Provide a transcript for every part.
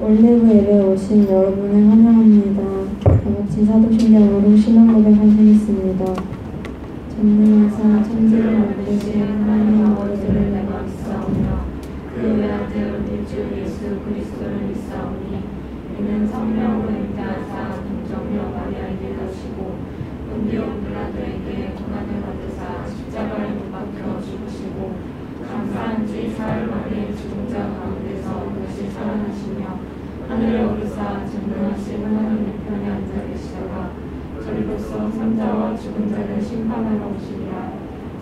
올리브일에 오신 여러분을 환영합니다. 다같이 사도신경으로 신앙 고백하시겠습니다. 전능하사 천지를 만드신 하나님 아버지를 내가 믿사오며 그의 외아들 우리 주 예수 그리스도를 믿사오니 이는 성령으로 임대하사 동정녀 마리아에게 나시고 본디오 빌라도에게 고난을 받으사 십자가에 못 박혀 죽으시고 감사한 지 사흘 만에 죽은 자 가운데서 다시 살아나시며 하늘에 오르사 전능하신 하나님 우편에 앉아 계시다가 저리로서 산자와 죽은 자를 심판하러 오시리라.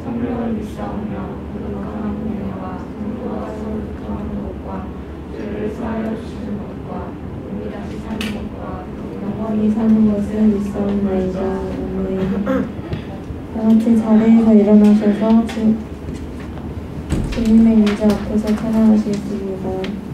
성령을 믿사오며 거룩한 공예와 공부와 서울한 것과 죄를 사하여 주시는 것과 몸이 다시 사는 것과 영원히 사는 것을 믿사옵나이다. 아멘. 다같이 자리에서 일어나셔서 주님의 임재 앞에서 찬양하시겠습니다.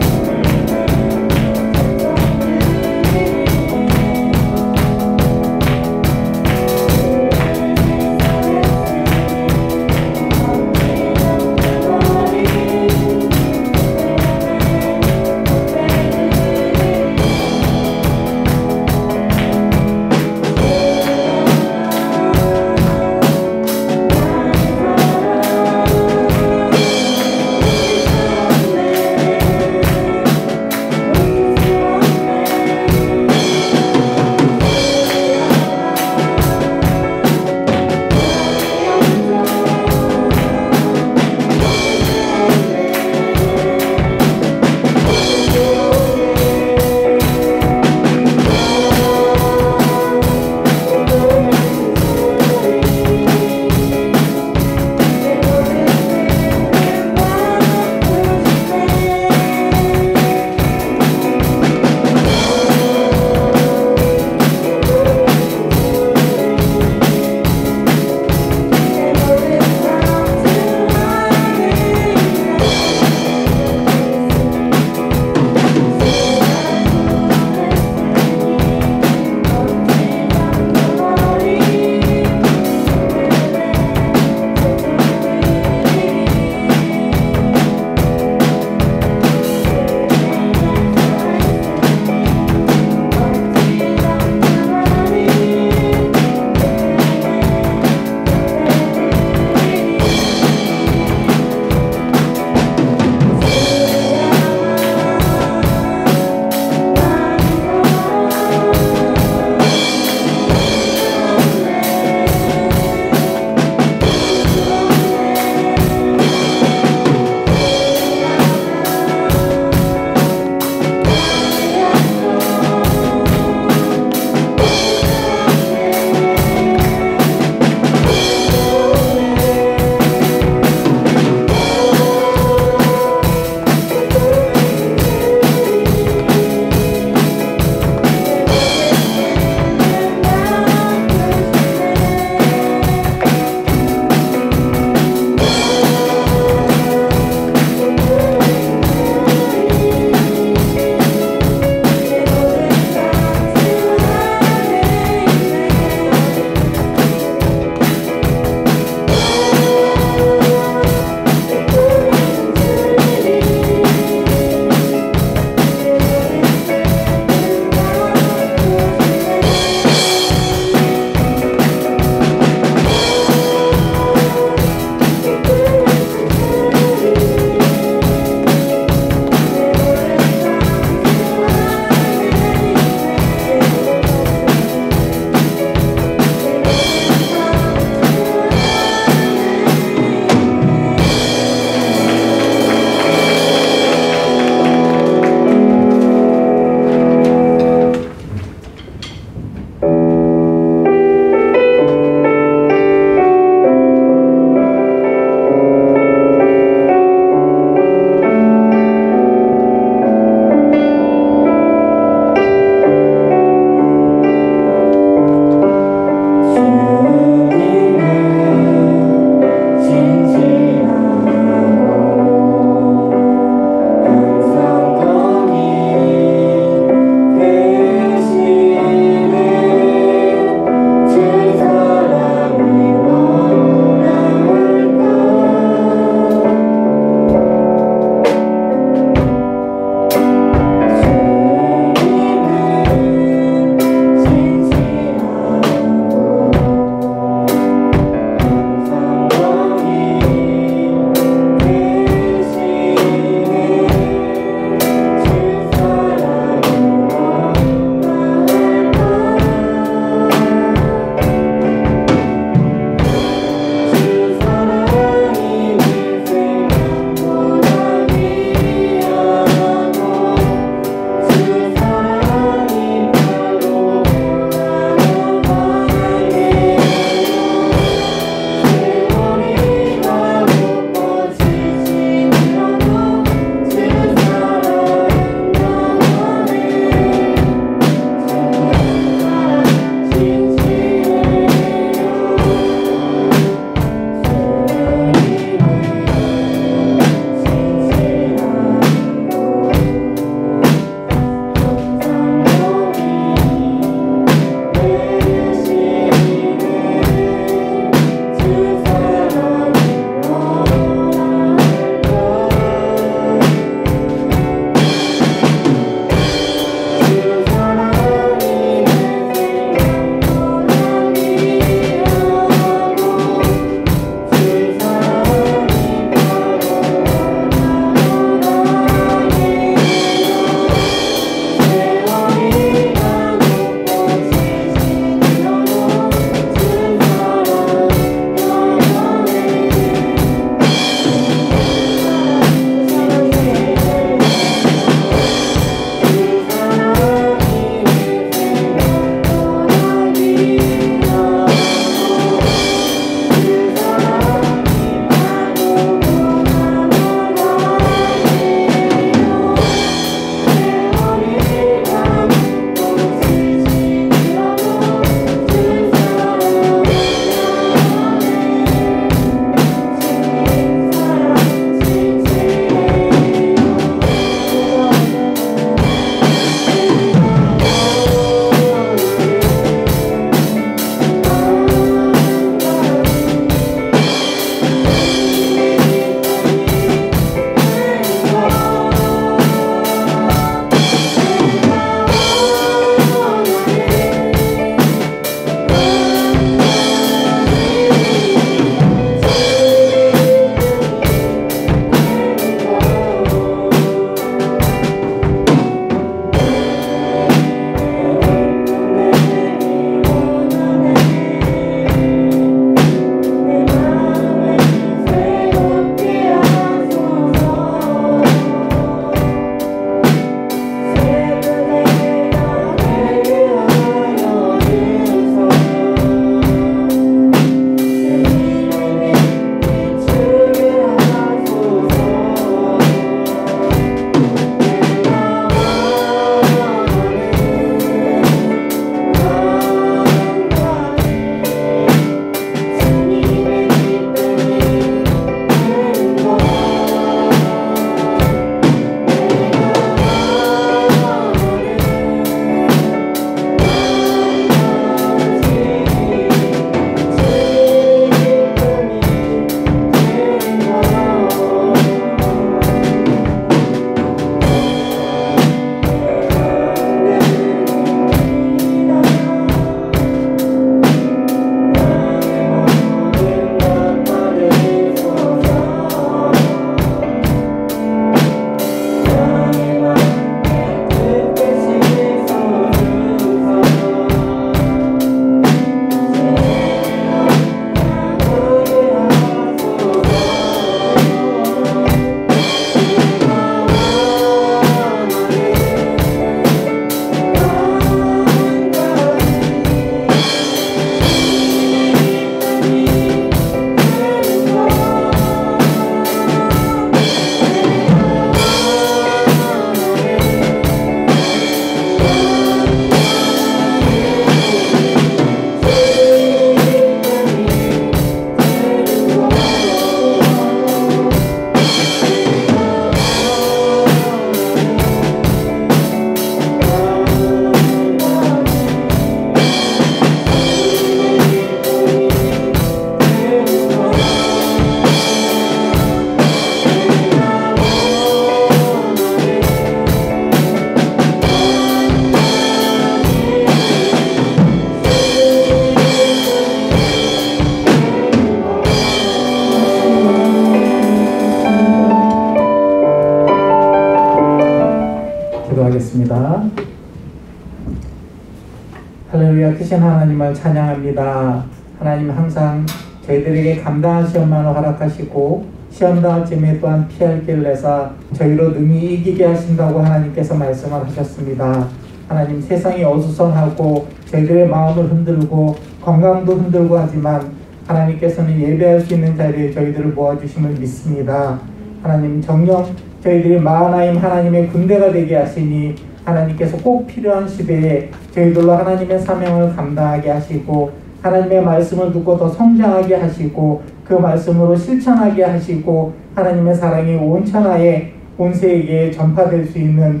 크신 하나님을 찬양합니다. 하나님 항상 저희들에게 감당한 시험만을 허락하시고 시험 당할 쯤에 또한 피할 길을 내사 저희로 능히 이기게 하신다고 하나님께서 말씀을 하셨습니다. 하나님 세상이 어수선하고 저희들의 마음을 흔들고 건강도 흔들고 하지만 하나님께서는 예배할 수 있는 자리에 저희들을 모아주심을 믿습니다. 하나님 정녕 저희들이 마하나임 하나님의 군대가 되게 하시니 하나님께서 꼭 필요한 시대에 저희들로 하나님의 사명을 감당하게 하시고 하나님의 말씀을 듣고 더 성장하게 하시고 그 말씀으로 실천하게 하시고 하나님의 사랑이 온 천하에 온 세계에 전파될 수 있는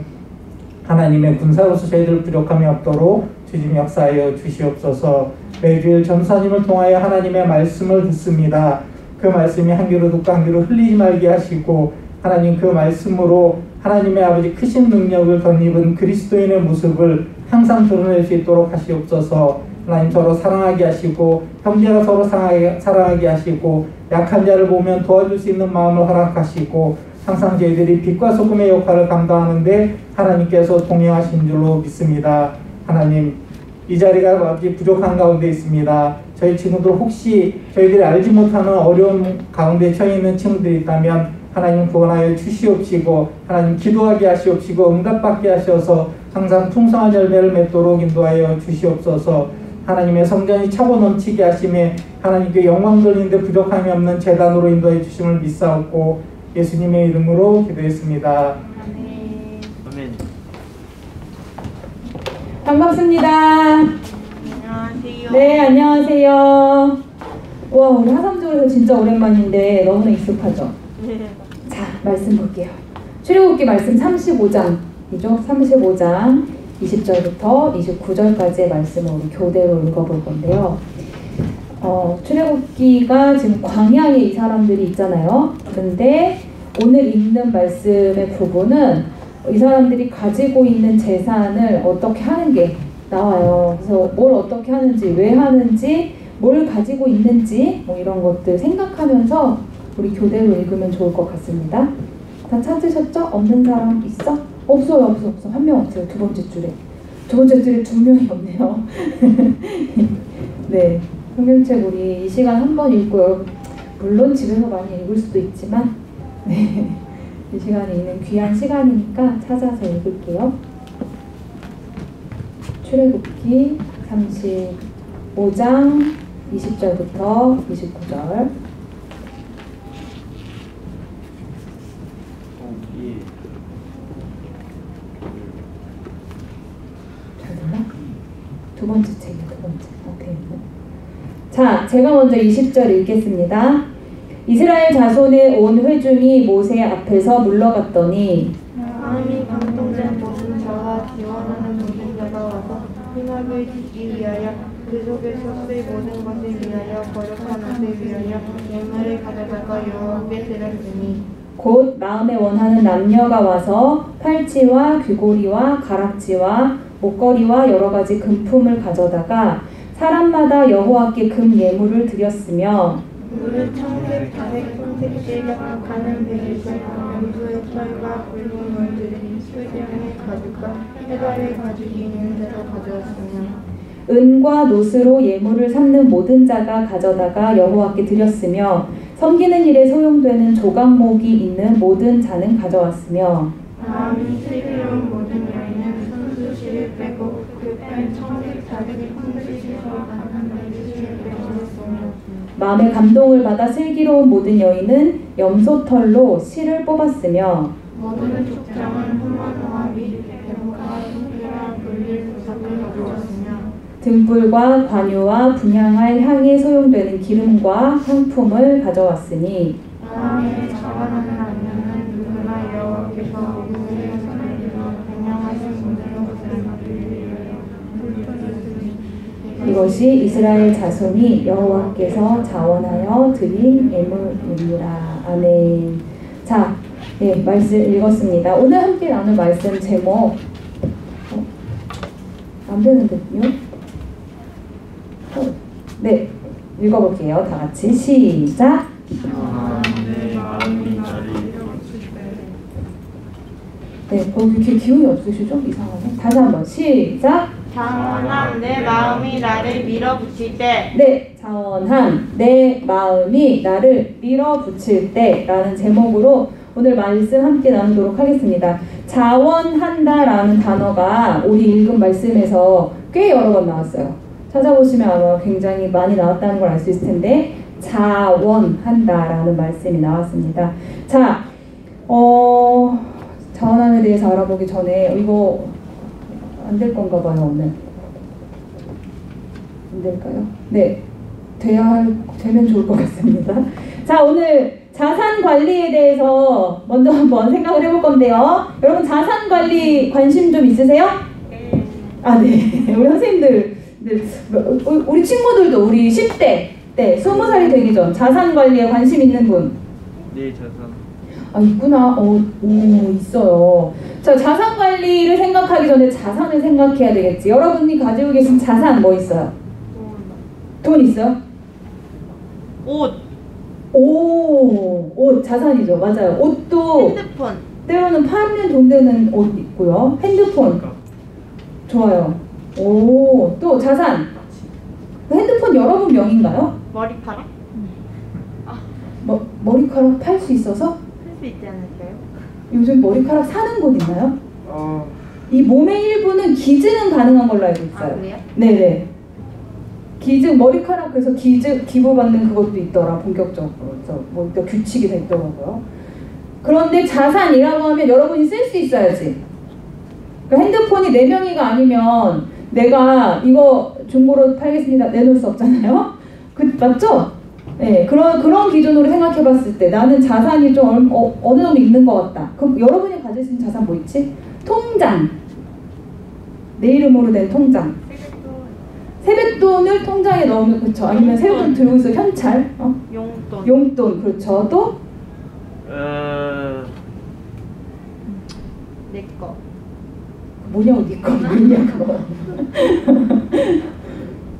하나님의 군사로서 저희들 부족함이 없도록 주님 역사하여 주시옵소서. 매주일 전사님을 통하여 하나님의 말씀을 듣습니다. 그 말씀이 한 귀로 듣고 한 귀로 흘리지 말게 하시고 하나님 그 말씀으로 하나님의 아버지 크신 능력을 덧입은 그리스도인의 모습을 항상 드러낼 수 있도록 하시옵소서. 하나님 서로 사랑하게 하시고 형제가 서로 사랑하게 하시고 약한 자를 보면 도와줄 수 있는 마음을 허락하시고 항상 저희들이 빛과 소금의 역할을 감당하는데 하나님께서 동행하신 줄로 믿습니다. 하나님 이 자리가 아버지 부족한 가운데 있습니다. 저희 친구들 혹시 저희들이 알지 못하는 어려운 가운데 처해 있는 친구들이 있다면 하나님 구원하여 주시옵시고 하나님 기도하게 하시옵시고 응답받게 하셔서 항상 풍성한 열매를 맺도록 인도하여 주시옵소서. 하나님의 성전이 차고 넘치게 하심에 하나님께 영광 돌리는데 부족함이 없는 제단으로 인도해 주심을 믿사옵고 예수님의 이름으로 기도했습니다. 아멘. 반갑습니다. 안녕하세요. 네, 안녕하세요. 와, 우리 하삼조에서 진짜 오랜만인데 너무나 익숙하죠? 네. 자, 말씀 볼게요. 출애굽기 말씀 35장이죠? 35장 20절부터 29절까지의 말씀을 우리 교대로 읽어볼 건데요. 출애굽기가 지금 광야에 이 사람들이 있잖아요. 근데 오늘 읽는 말씀의 부분은 이 사람들이 가지고 있는 재산을 어떻게 하는 게 나와요. 그래서 뭘 어떻게 하는지, 왜 하는지, 뭘 가지고 있는지 뭐 이런 것들 생각하면서 우리 교대로 읽으면 좋을 것 같습니다. 다 찾으셨죠? 없는 사람 있어? 없어요. 없어. 한 명 없어요. 두 번째 줄에 두 명이 없네요. 네, 성경책 우리 이 시간 한번 읽고요. 물론 집에서 많이 읽을 수도 있지만 네, 이 시간에 있는 귀한 시간이니까 찾아서 읽을게요. 출애굽기 35장 20절부터 29절. 잘 됐나? 두 번째 책이요, 두 번째. 오케이. 자, 제가 먼저 20절 읽겠습니다. 이스라엘 자손의 온 회중이 모세 앞에서 물러갔더니 하나님이 감동된 모든 자와 기원하는 모든 자가 와서 희망을 짓기 위하여 그 속에서 쓸 모든 것을 위하여 거룩한 옷을 위하여 예물을 가져다가 여호와께 드렸으니 곧 마음에 원하는 남녀가 와서 팔찌와 귀고리와 가락지와 목걸이와 여러 가지 금품을 가져다가 사람마다 여호와께 금 예물을 드렸으며 물을 청색, 자색, 손색, 실력, 가는 베리스, 염소의 털과 붉은 물들이 수량의 가죽과 해발의 가죽이 있는 데서 가져왔으며 은과 노스로 예물을 삼는 모든 자가 가져다가 여호와께 드렸으며 섬기는 일에 소용되는 조각목이 있는 모든 자는 가져왔으며 마음이 슬기로운 모든 여인은 손수시를 빼고 그펜 청색, 자색, 손수시와 가는 베리스를 빼주었으며 마음에 감동을 받아 슬기로운 모든 여인은 염소털로 실을 뽑았으며 모든 족장은 후마노와 및 배부가 손으로 불릴 부석을 가져왔으며 등불과 관유와 분향할 향에 소용되는 기름과 향품을 가져왔으니 마음에 자원하는 남녀는 누구나 여호와께서 우리의 손을 들어 분양하신 분들로 것을 맡기리라. 이것이 이스라엘 자손이 여호와께서 자원하여 드린 예물이라. 아멘. 자, 네, 말씀 읽었습니다. 오늘 함께 나눌 말씀 제목 안 되는데요? 네, 읽어볼게요. 다 같이 시작. 네, 이렇게 기운이 없으시죠? 이상하네. 다시 한번 시작. 자원함 내 마음이 나를 밀어붙일 때. 네, 자원함 내 마음이 나를 밀어붙일 때 라는 제목으로 오늘 말씀 함께 나누도록 하겠습니다. 자원한다라는 단어가 우리 읽은 말씀에서 꽤 여러 번 나왔어요. 찾아보시면 아마 굉장히 많이 나왔다는 걸 알 수 있을 텐데 자원한다라는 말씀이 나왔습니다. 자, 자원함에 대해서 알아보기 전에 이거 안 될 건가 봐요. 오늘 안 될까요? 네, 되면 좋을 것 같습니다. 자, 오늘 자산 관리에 대해서 먼저 한번 생각을 해볼 건데요. 여러분 자산 관리 관심 좀 있으세요? 아, 네. 우리 선생님들, 우리 친구들도 우리 10대 때 20살이 되기 전 자산 관리에 관심 있는 분? 네, 자산. 아, 있구나. 있어요. 자, 자산 관리를 생각하기 전에 자산을 생각해야 되겠지. 여러분이 가지고 계신 자산 뭐 있어요? 돈 있어요? 옷. 옷 자산이죠. 맞아요. 옷도 핸드폰. 때로는 팔면 돈 되는 옷 있고요. 핸드폰. 좋아요. 또 자산. 핸드폰 여러분 명인가요? 머리카락. 머리카락 팔 수 있어서? 할 수 있지 않을까요? 요즘 머리카락 사는 곳 있나요? 이 몸의 일부는 기증은 가능한 걸로 알고 있어요. 아, 그래요? 네네. 기증, 머리카락 그래서 기부받는 그것도 있더라. 본격적으로. 뭐 규칙이 돼 있더라고요. 그런데 자산이라고 하면 여러분이 쓸 수 있어야지. 그러니까 핸드폰이 내 명의가 아니면 내가 이거 중고로 팔겠습니다. 내놓을 수 없잖아요. 맞죠? 네, 그런 기준으로 생각해 봤을 때 나는 자산이 좀 어느 정도 있는 것 같다. 그럼 여러분이 가지신 자산 뭐 있지? 통장. 내 이름으로 된 통장. 세뱃돈을 통장에 넣으면 그렇죠. 아니면 세뱃돈 들고 있어 현찰. 용돈. 용돈 그렇죠. 또 내 거. 뭐냐고 네 거 뭐냐고.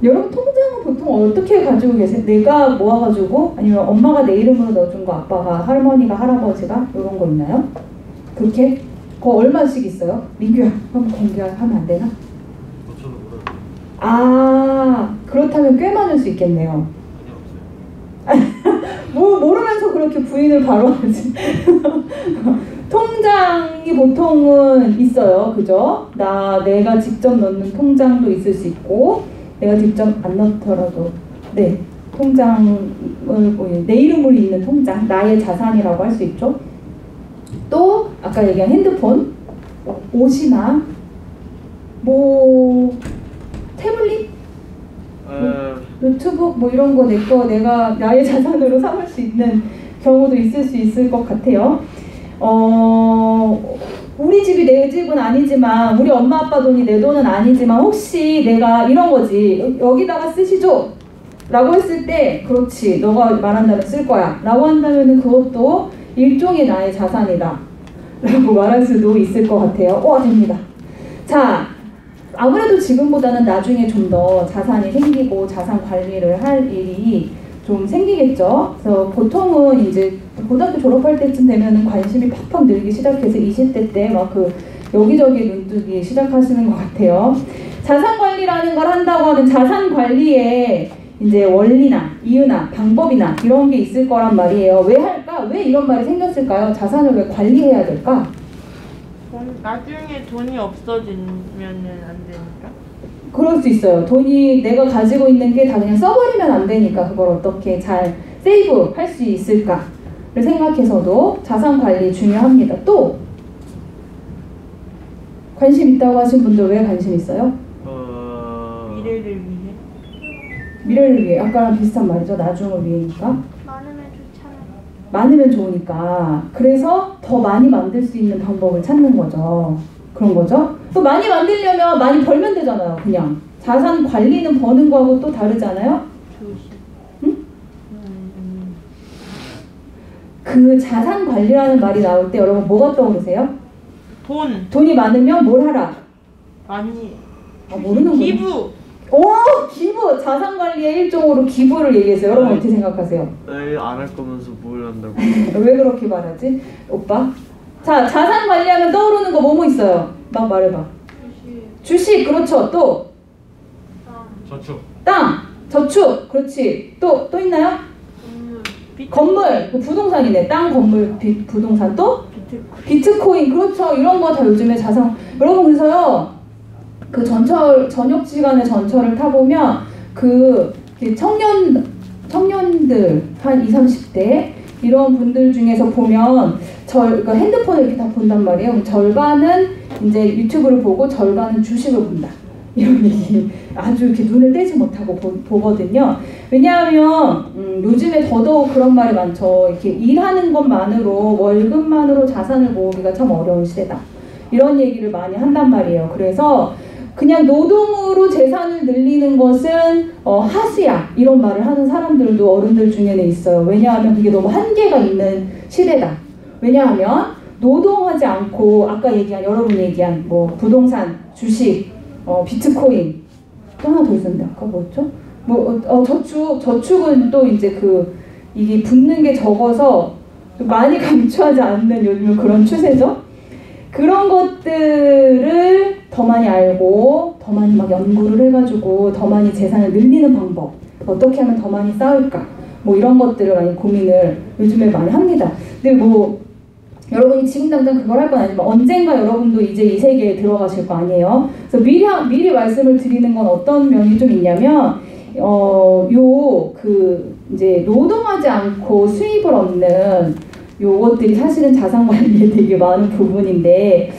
여러분 통장은 보통 어떻게 가지고 계세요? 내가 모아가지고 아니면 엄마가 내 이름으로 넣어준 거 아빠가 할머니가 할아버지가 이런 거 있나요? 그렇게? 그거 얼마씩 있어요? 민규야 한번 공개하면 안 되나? 아, 그렇다면 꽤 많을 수 있겠네요. 뭐 모르면서 그렇게 부인을 바로 하지. 통장이 보통은 있어요. 그죠? 내가 직접 넣는 통장도 있을 수 있고 내가 직접 안 넣더라도 네, 통장을 내 이름으로 있는 통장, 나의 자산이라고 할 수 있죠. 또 아까 얘기한 핸드폰, 옷이나 뭐 태블릿, 노트북 뭐 이런 거 내가 나의 자산으로 삼을 수 있는 경우도 있을 수 있을 것 같아요. 우리 집이 내 집은 아니지만 우리 엄마 아빠 돈이 내 돈은 아니지만 혹시 내가 이런 거지 여기다가 쓰시죠 라고 했을 때 그렇지 너가 말한다면 쓸 거야 라고 한다면 그것도 일종의 나의 자산이다 라고 말할 수도 있을 것 같아요. 됩니다. 자, 아무래도 지금보다는 나중에 좀 더 자산이 생기고 자산 관리를 할 일이 좀 생기겠죠. 그래서 보통은 이제 고등학교 졸업할 때쯤 되면은 관심이 팍팍 늘기 시작해서 20대 때 막 여기저기 눈뜨기 시작하시는 것 같아요. 자산 관리라는 걸 한다고 하면 자산 관리에 이제 원리나 이유나 방법이나 이런 게 있을 거란 말이에요. 왜 할까? 왜 이런 말이 생겼을까요? 자산을 왜 관리해야 될까? 나중에 돈이 없어지면은 안 되니까? 그럴 수 있어요. 돈이 내가 가지고 있는 게 다 그냥 써버리면 안 되니까 그걸 어떻게 잘 세이브 할 수 있을까를 생각해서도 자산 관리 중요합니다. 또 관심 있다고 하신 분들 왜 관심 있어요? 미래를 위해. 미래를 위해. 아까랑 비슷한 말이죠. 나중을 위해니까. 많으면 좋잖아. 많으면 좋으니까. 그래서 더 많이 만들 수 있는 방법을 찾는 거죠. 그런 거죠. 또 많이 만들려면 많이 벌면 되잖아요. 그냥 자산 관리는 버는 거하고 또 다르잖아요. 응? 그 자산 관리라는 말이 나올 때 여러분 뭐가 떠오르세요? 돈이 많으면 뭘 하라? 많이. 모르는 거예요. 기부. 기부! 자산 관리의 일종으로 기부를 얘기했어요. 여러분 어떻게 생각하세요? 안 할 거면서 뭘 한다고? 왜 그렇게 말하지? 오빠? 자, 자산 관리하면 떠오르는 거 뭐뭐 있어요? 막 말해봐. 주식, 그렇죠. 또 저축. 땅, 저축, 그렇지. 또 있나요? 건물, 부동산이네. 땅, 건물, 부동산. 또 비트코인, 그렇죠. 이런 거 다 요즘에 자산. 여러분, 그래서요, 그 저녁 시간에 전철을 타보면 그 청년들 한 20, 30대 이런 분들 중에서 보면 그러니까 핸드폰을 이렇게 다 본단 말이에요. 절반은 이제 유튜브를 보고 절반은 주식을 본다. 이런 얘기 아주 이렇게 눈을 떼지 못하고 보거든요. 왜냐하면 요즘에 더더욱 그런 말이 많죠. 이렇게 일하는 것만으로 월급만으로 자산을 모으기가 참 어려운 시대다. 이런 얘기를 많이 한단 말이에요. 그래서 그냥 노동으로 재산을 늘리는 것은 하수야 이런 말을 하는 사람들도 어른들 중에는 있어요. 왜냐하면 그게 너무 한계가 있는 시대다. 왜냐하면 노동하지 않고 아까 얘기한 여러분이 얘기한 뭐 부동산, 주식, 비트코인 또 하나 더 있었는데 아까 뭐였죠? 저축은 또 이제 이게 붙는 게 적어서 많이 감추하지 않는 요즘 그런 추세죠. 그런 것들을 더 많이 알고 더 많이 막 연구를 해가지고 더 많이 재산을 늘리는 방법, 어떻게 하면 더 많이 쌓을까, 뭐 이런 것들을 많이 고민을 요즘에 많이 합니다. 근데 뭐 여러분이 지금 당장 그걸 할 건 아니지만 언젠가 여러분도 이제 이 세계에 들어가실 거 아니에요. 그래서 미리 말씀을 드리는 건 어떤 면이 좀 있냐면 이제 노동하지 않고 수입을 얻는 요것들이 사실은 자산 관리에 되게 많은 부분인데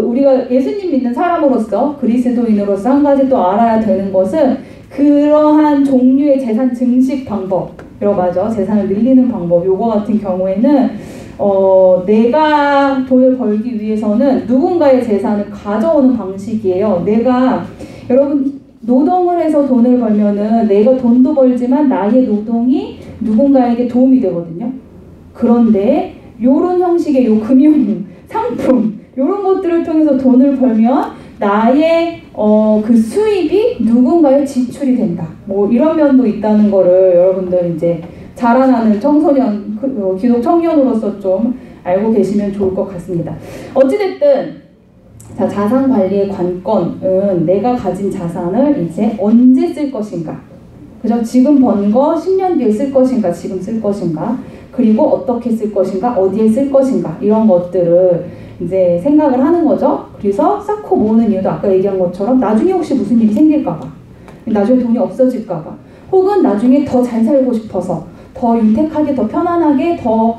우리가 예수님 믿는 사람으로서 그리스도인으로서 한 가지 또 알아야 되는 것은 그러한 종류의 재산 증식 방법, 여러 가지죠. 재산을 늘리는 방법. 요거 같은 경우에는 내가 돈을 벌기 위해서는 누군가의 재산을 가져오는 방식이에요. 여러분 노동을 해서 돈을 벌면은 내가 돈도 벌지만 나의 노동이 누군가에게 도움이 되거든요. 그런데 요런 형식의 요 금융 상품 요런 것들을 통해서 돈을 벌면 나의 그 수입이 누군가의 지출이 된다. 뭐 이런 면도 있다는 거를 여러분들 이제 자라나는 청소년, 기독 청년으로서 좀 알고 계시면 좋을 것 같습니다. 어찌됐든 자, 자산 관리의 관건은 내가 가진 자산을 이제 언제 쓸 것인가, 그죠? 지금 번 거 10년 뒤에 쓸 것인가, 지금 쓸 것인가, 그리고 어떻게 쓸 것인가, 어디에 쓸 것인가, 이런 것들을 이제 생각을 하는 거죠. 그래서 쌓고 모으는 이유도 아까 얘기한 것처럼 나중에 혹시 무슨 일이 생길까봐, 나중에 돈이 없어질까봐, 혹은 나중에 더 잘 살고 싶어서, 더 윤택하게, 더 편안하게, 더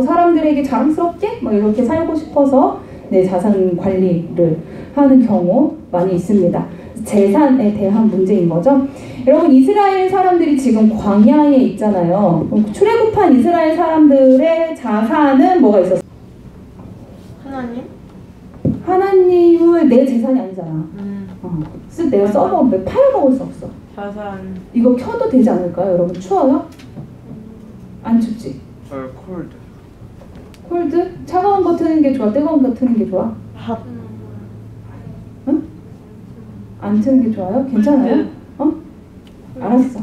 사람들에게 자랑스럽게 뭐 이렇게 살고 싶어서 내 자산 관리를 하는 경우 많이 있습니다. 재산에 대한 문제인 거죠. 여러분 이스라엘 사람들이 지금 광야에 있잖아요. 출애굽한 이스라엘 사람들의 자산은 뭐가 있었어요? 하나님을 내 재산이 아니잖아. 내가 써먹으면 팔아먹을 수 없어. 자산. 이거 켜도 되지 않을까요? 여러분 추워요? 안 춥지? 콜드. 콜드? 차가운 거 트는 게 좋아? 뜨거운 거 트는 게 좋아? 응? 안 트는 게 좋아요? 괜찮아요? 알았어.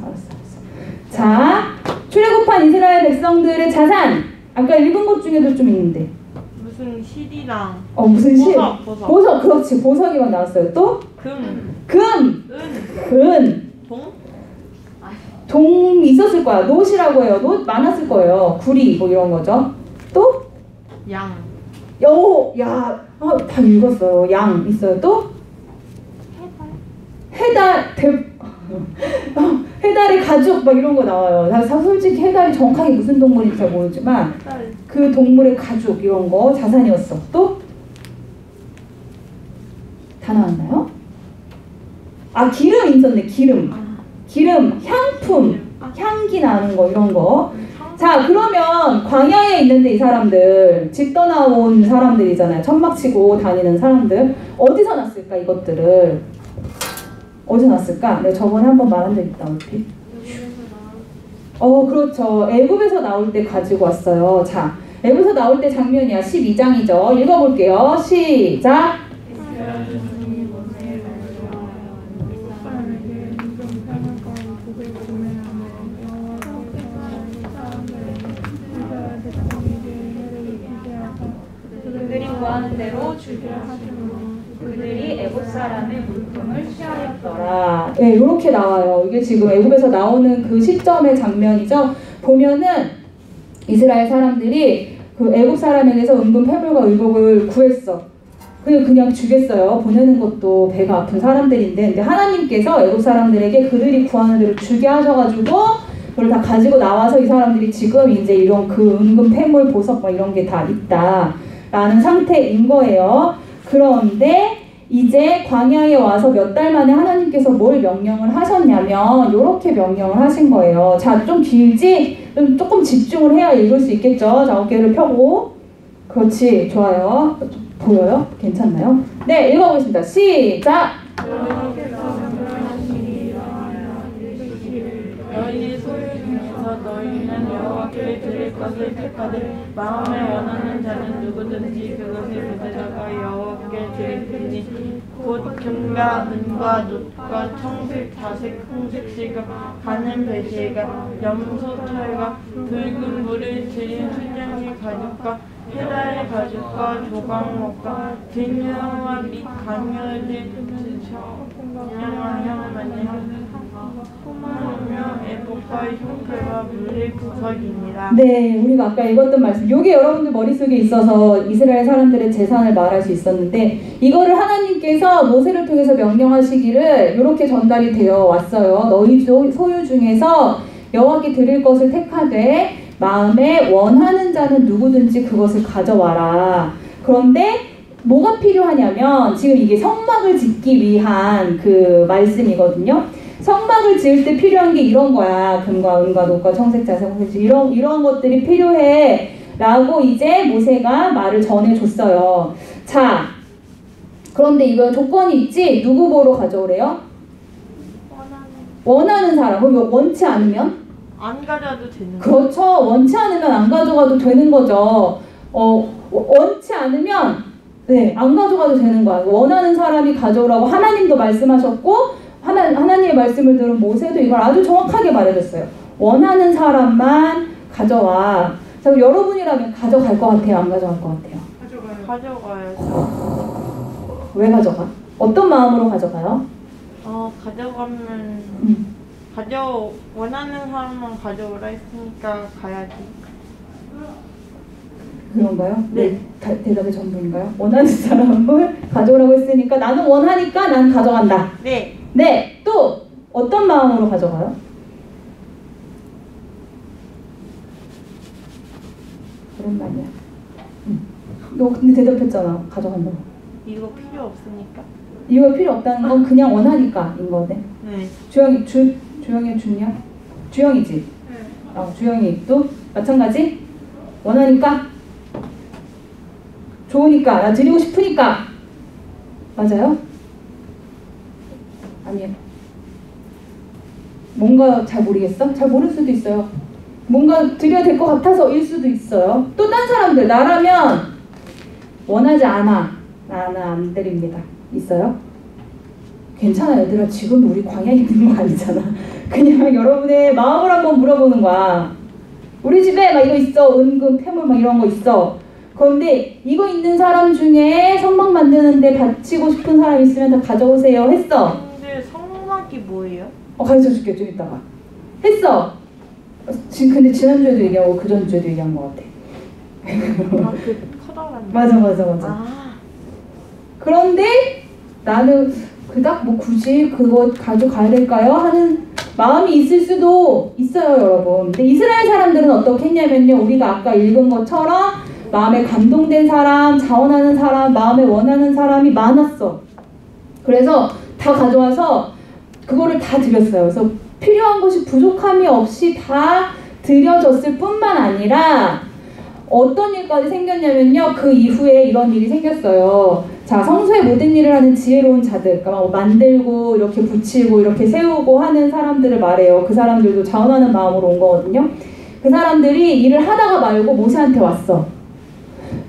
자, 출애굽한 이스라엘 백성들의 자산. 아까 읽은 것 중에도 좀 있는데. 무슨 실이랑. 무슨 실? 보석. 그렇지. 보석이 막 나왔어요. 또? 은. 동 있었을 거야. 놋이라고 해요. 놋 많았을 거예요. 구리 뭐 이런 거죠. 또? 양. 다 읽었어요. 양 있어요. 또? 해달의 가죽 막 이런 거 나와요. 나 솔직히 해달이 정확하게 무슨 동물인지 잘 모르지만 그 동물의 가죽 이런 거 자산이었어. 또? 다 나왔나요? 기름 있었네. 기름, 향품, 향기 나는 거 이런 거. 자, 그러면 광야에 있는데 이 사람들 집 떠나온 사람들이잖아요. 천막 치고 다니는 사람들 어디서 났을까? 이것들을 어디서 났을까? 내가 저번에 한번 말한 적 있다. 얼핏. 그렇죠. 애굽에서 나올 때 가지고 왔어요. 자, 애굽에서 나올 때 장면이야. 12장이죠. 읽어볼게요. 시작. 그들이 구하는 대로 주기를 하시는 애굽 사람의 물품을 취하였더라. 네, 이렇게 나와요. 이게 지금 애굽에서 나오는 그 시점의 장면이죠. 보면은 이스라엘 사람들이 그 애굽 사람에게서 은근 패물과 의복을 구했어. 그냥 주겠어요. 보내는 것도 배가 아픈 사람들인데, 근데 하나님께서 애굽 사람들에게 그들이 구하는 대로 주게 하셔가지고 그걸 다 가지고 나와서 이 사람들이 지금 이제 이런 그 은근 패물, 보석 뭐 이런 게 다 있다라는 상태인 거예요. 그런데 이제 광야에 와서 몇 달 만에 하나님께서 뭘 명령을 하셨냐면 이렇게 명령을 하신 거예요. 자, 좀 길지? 조금 집중을 해야 읽을 수 있겠죠? 자, 어깨를 펴고. 그렇지, 좋아요. 보여요? 괜찮나요? 네, 읽어보겠습니다. 시작! 너희 소유 중에서 너희는 여호와께 드릴 것을 택하되 마음에 원하는 자는 누구든지 그것을 가져다가 여호와께 드리니 곧 금과 은과 놋과 청색, 자색, 홍색 실과 가는 배실과 염소 털과 붉은 물을 들인 수정의 가죽과 헤라의 가죽과 조각목과 들려와 및 가면을 전형하여 만든 포마며 에봇과 흉클과 물의 구석입니다. 네, 우리가 아까 읽었던 말씀, 이게 여러분들 머릿속에 있어서 이스라엘 사람들의 재산을 말할 수 있었는데 이거를 하나님께서 모세를 통해서 명령하시기를 이렇게 전달이 되어 왔어요. 너희 소유 중에서 여호와께 드릴 것을 택하되 마음에 원하는 자는 누구든지 그것을 가져와라. 그런데 뭐가 필요하냐면 지금 이게 성막을 짓기 위한 그 말씀이거든요. 성막을 지을 때 필요한 게 이런 거야. 금과 은과 놋과 청색, 자색, 홍색 이런 것들이 필요해 라고 이제 모세가 말을 전해줬어요. 자, 그런데 이거 조건이 있지? 누구 보러 가져오래요? 원하는 사람. 그럼 원치 않으면? 안 가져도 되는 거예요? 그렇죠. 원치 않으면 안 가져가도 되는 거죠. 원치 않으면 네, 안 가져가도 되는 거야. 원하는 사람이 가져오라고 하나님도 말씀하셨고 하나님의 말씀을 들은 모세도 이걸 아주 정확하게 말해줬어요. 원하는 사람만 가져와. 그래서 여러분이라면 가져갈 것 같아요? 안 가져갈 것 같아요? 가져가야죠. 왜 가져가? 어떤 마음으로 가져가요? 가져가면 원하는 사람만 가져오라 했으니까 가야지. 그런가요? 네. 대답의 전부인가요? 원하는 사람을 가져오라고 했으니까 나는 원하니까 난 가져간다. 네. 네. 또 어떤 마음으로 가져가요? 오랜만이야. 너 근데 대답했잖아. 가져간다고. 이거 필요 없으니까. 이거 필요 없다는 건 그냥 원하니까인 거네. 네. 주영이 준이야? 주영이지? 네. 주영이 또 마찬가지? 원하니까? 좋으니까, 나 드리고 싶으니까. 맞아요? 아니에요. 뭔가 잘 모르겠어? 잘 모를 수도 있어요. 뭔가 드려야 될 것 같아서일 수도 있어요. 또 딴 사람들, 나라면 원하지 않아. 나는 안 드립니다. 있어요? 괜찮아, 얘들아. 지금 우리 광야에 있는 거 아니잖아. 그냥 여러분의 마음을 한번 물어보는 거야. 우리 집에 막 이거 있어. 은근 패물 막 이런 거 있어. 그런데 이거 있는 사람 중에 성막 만드는데 바치고 싶은 사람 있으면 다 가져오세요. 했어. 근데 성막이 뭐예요? 가르쳐줄게 좀 이따가. 했어. 근데 지난주에도 얘기하고 그 전주에도 얘기한 것 같아. 그 커다란. 맞아. 그런데 나는 그닥 뭐 굳이 그거 가져가야 될까요? 하는 마음이 있을 수도 있어요, 여러분. 근데 이스라엘 사람들은 어떻게 했냐면요, 우리가 아까 읽은 것처럼 마음에 감동된 사람, 자원하는 사람, 마음에 원하는 사람이 많았어. 그래서 다 가져와서 그거를 다 드렸어요. 그래서 필요한 것이 부족함이 없이 다 드려졌을 뿐만 아니라 어떤 일까지 생겼냐면요, 그 이후에 이런 일이 생겼어요. 자, 성소의 모든 일을 하는 지혜로운 자들, 그러니까 뭐 만들고 이렇게 붙이고 이렇게 세우고 하는 사람들을 말해요. 그 사람들도 자원하는 마음으로 온 거거든요. 그 사람들이 일을 하다가 말고 모세한테 왔어.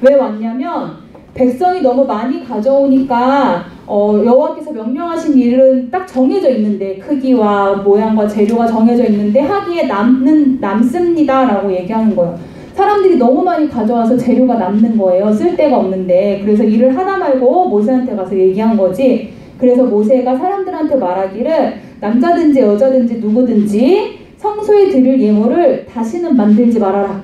왜 왔냐면 백성이 너무 많이 가져오니까 여호와께서 명령하신 일은 딱 정해져 있는데, 크기와 모양과 재료가 정해져 있는데 하기에 남습니다라고 얘기하는 거예요. 사람들이 너무 많이 가져와서 재료가 남는 거예요. 쓸 데가 없는데. 그래서 일을 하다 말고 모세한테 가서 얘기한 거지. 그래서 모세가 사람들한테 말하기를 남자든지 여자든지 누구든지 성소에 드릴 예물을 다시는 만들지 말아라.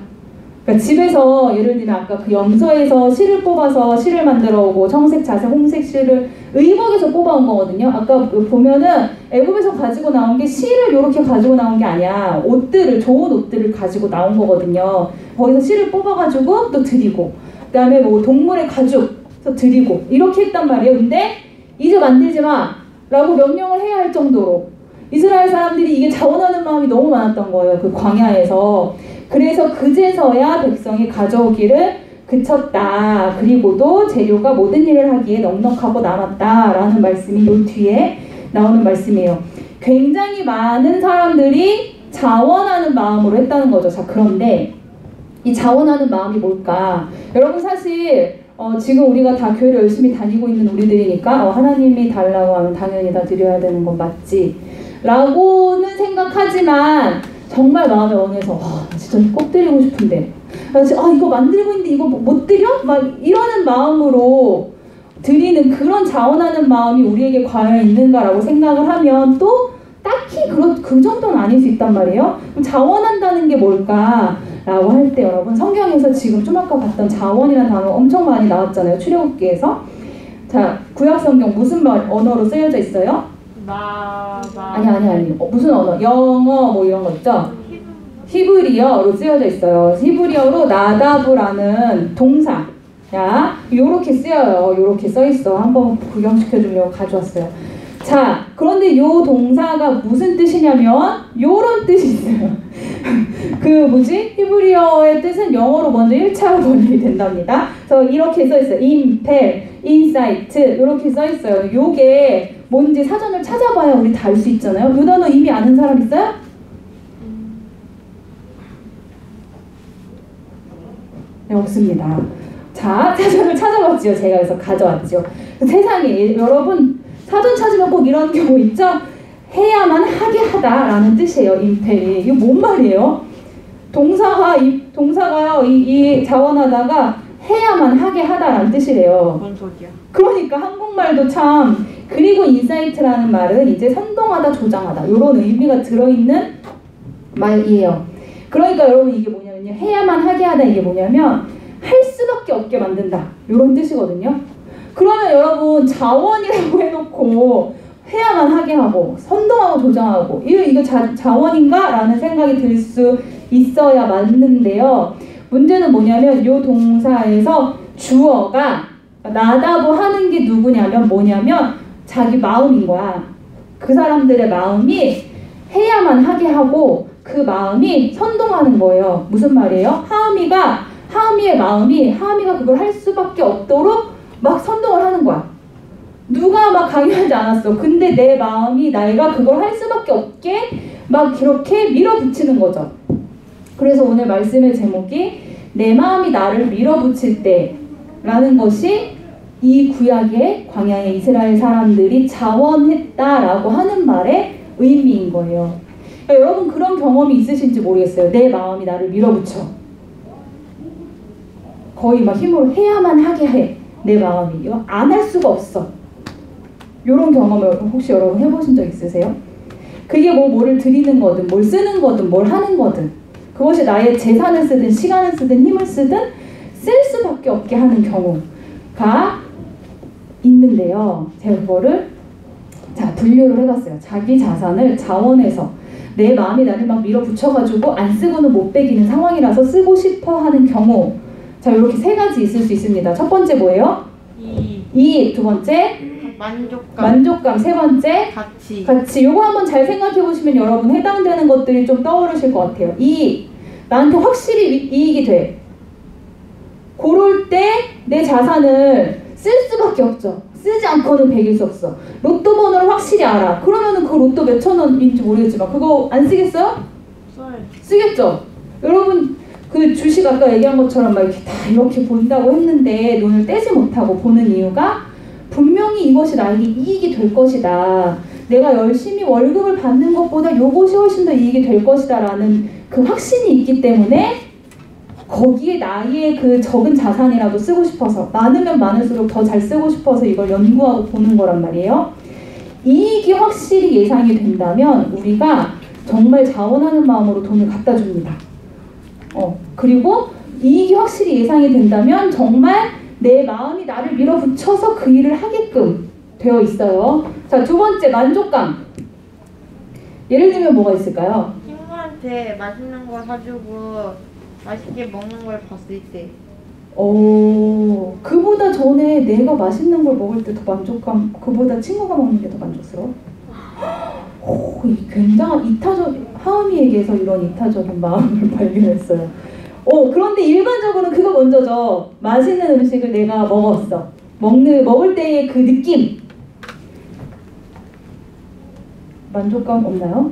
그러니까 집에서 예를 들면 아까 그 염소에서 실을 뽑아서 실을 만들어 오고 청색, 자색, 홍색 실을 의복에서 뽑아온 거거든요. 아까 보면은 애굽에서 가지고 나온 게 실을 이렇게 가지고 나온 게 아니야. 옷들을, 좋은 옷들을 가지고 나온 거거든요. 거기서 실을 뽑아가지고 또 드리고, 그 다음에 뭐 동물의 가죽도 드리고 이렇게 했단 말이에요. 근데 이제 만들지 마 라고 명령을 해야 할 정도로 이스라엘 사람들이 이게 자원하는 마음이 너무 많았던 거예요. 그 광야에서. 그래서 그제서야 백성이 가져오기를 그쳤다. 그리고도 재료가 모든 일을 하기에 넉넉하고 남았다 라는 말씀이 요 뒤에 나오는 말씀이에요. 굉장히 많은 사람들이 자원하는 마음으로 했다는 거죠. 자, 그런데 이 자원하는 마음이 뭘까? 여러분 사실 지금 우리가 다 교회를 열심히 다니고 있는 우리들이니까 하나님이 달라고 하면 당연히 다 드려야 되는 건 맞지 라고는 생각하지만 정말 마음에 원해서 진짜 꼭 드리고 싶은데 이거 만들고 있는데 이거 못 드려? 막 이러는 마음으로 드리는 그런 자원하는 마음이 우리에게 과연 있는가라고 생각을 하면 또 딱히 그 정도는 아닐 수 있단 말이에요. 그럼 자원한다는 게 뭘까? 라고 할 때 여러분 성경에서 지금 좀 아까 봤던 자원이라는 단어 엄청 많이 나왔잖아요. 출애굽기에서. 자, 구약성경 무슨 언어로 쓰여져 있어요? 아니. 무슨 언어? 영어 뭐 이런 거 있죠? 히브리어로 쓰여져 있어요. 히브리어로 나다브라는 동사. 야, 요렇게 쓰여요. 요렇게 써 있어. 한번 구경시켜주려고 가져왔어요. 자, 그런데 요 동사가 무슨 뜻이냐면 요런 뜻이 있어요. 히브리어의 뜻은 영어로 먼저 1차로 번역이 된답니다. 그래서 이렇게 써 있어요. impel, insight 이렇게 써 있어요. 요게 뭔지 사전을 찾아봐야 우리 다 알 수 있잖아요. 요 단어 이미 아는 사람 있어요? 네, 없습니다. 자, 사전을 찾아봤지요. 제가 그래서 가져왔죠. 세상에 여러분 사전 찾으면 꼭 이런 경우 있죠? 해야만 하게 하다라는 뜻이에요. 임펠이. 이거 뭔 말이에요? 동사가요. 이 자원하다가 해야만 하게 하다라는 뜻이래요. 뭔 소리야? 그러니까 한국말도 참 그리고 인사이트라는 말은 이제 선동하다, 조장하다 이런 의미가 들어있는 말이에요. 그러니까 여러분 이게 뭐냐면요. 해야만 하게 하다 이게 뭐냐면 할 수밖에 없게 만든다 이런 뜻이거든요. 그러면 여러분 자원이라고 해놓고 해야만 하게 하고 선동하고 조장하고 이거 자원인가? 라는 생각이 들 수 있어야 맞는데요. 문제는 뭐냐면 이 동사에서 주어가 나다보 하는 게 누구냐면 뭐냐면 자기 마음인 거야. 그 사람들의 마음이 해야만 하게 하고 그 마음이 선동하는 거예요. 무슨 말이에요? 하은이의 마음이 하은이가 그걸 할 수밖에 없도록 막 선동을 하는 거야. 누가 막 강요하지 않았어. 근데 내 마음이 내가 그걸 할 수밖에 없게 막 이렇게 밀어붙이는 거죠. 그래서 오늘 말씀의 제목이 내 마음이 나를 밀어붙일 때 라는 것이 이 구약의 광야의 이스라엘 사람들이 자원했다라고 하는 말의 의미인 거예요. 그러니까 여러분 그런 경험이 있으신지 모르겠어요. 내 마음이 나를 밀어붙여. 거의 막 힘으로 해야만 하게 해. 내 마음이. 이거 안 할 수가 없어. 이런 경험을 혹시 여러분 해보신 적 있으세요? 그게 뭐를 드리는 거든 뭘 쓰는 거든 뭘 하는 거든 그것이 나의 재산을 쓰든 시간을 쓰든 힘을 쓰든 쓸 수밖에 없게 하는 경우가 있는데요. 제가 그거를 분류를 해봤어요. 자기 자산을 자원해서 내 마음이 나를 막 밀어붙여가지고 안 쓰고는 못 빼기는 상황이라서 쓰고 싶어 하는 경우 이렇게 세 가지 있을 수 있습니다. 첫 번째 뭐예요? 이익. 두 번째 만족감. 세 번째 가치. 요거 한번 잘 생각해 보시면 여러분 해당되는 것들이 좀 떠오르실 것 같아요. 이익. 나한테 확실히 이익이 돼. 그럴 때 내 자산을 쓸 수밖에 없죠. 쓰지 않고는 배길 수 없어. 로또 번호를 확실히 알아. 그러면은 그 로또 몇천 원인지 모르겠지만 그거 안 쓰겠어요? 쓰겠죠. 여러분 그 주식 아까 얘기한 것처럼 막 이렇게 다 이렇게 본다고 했는데 눈을 떼지 못하고 보는 이유가 분명히 이것이 나에게 이익이 될 것이다. 내가 열심히 월급을 받는 것보다 이것이 훨씬 더 이익이 될 것이다 라는 그 확신이 있기 때문에 거기에 나의 그 적은 자산이라도 쓰고 싶어서 많으면 많을수록 더 잘 쓰고 싶어서 이걸 연구하고 보는 거란 말이에요. 이익이 확실히 예상이 된다면 우리가 정말 자원하는 마음으로 돈을 갖다 줍니다. 그리고 이익이 확실히 예상이 된다면 정말 내 마음이 나를 밀어붙여서 그 일을 하게끔 되어 있어요. 자, 두 번째, 만족감. 예를 들면 뭐가 있을까요? 친구한테 맛있는 거 사주고 맛있게 먹는 걸 봤을 때. 그보다 전에 내가 맛있는 걸 먹을 때 더 만족감, 그보다 친구가 먹는 게 더 만족스러워? 굉장한 이타적, 하은이에게서 이런 이타적인 마음을 발견했어요. 그런데 일반적으로는 그거 먼저죠. 맛있는 음식을 내가 먹었어. 먹을 때의 그 느낌. 만족감 없나요?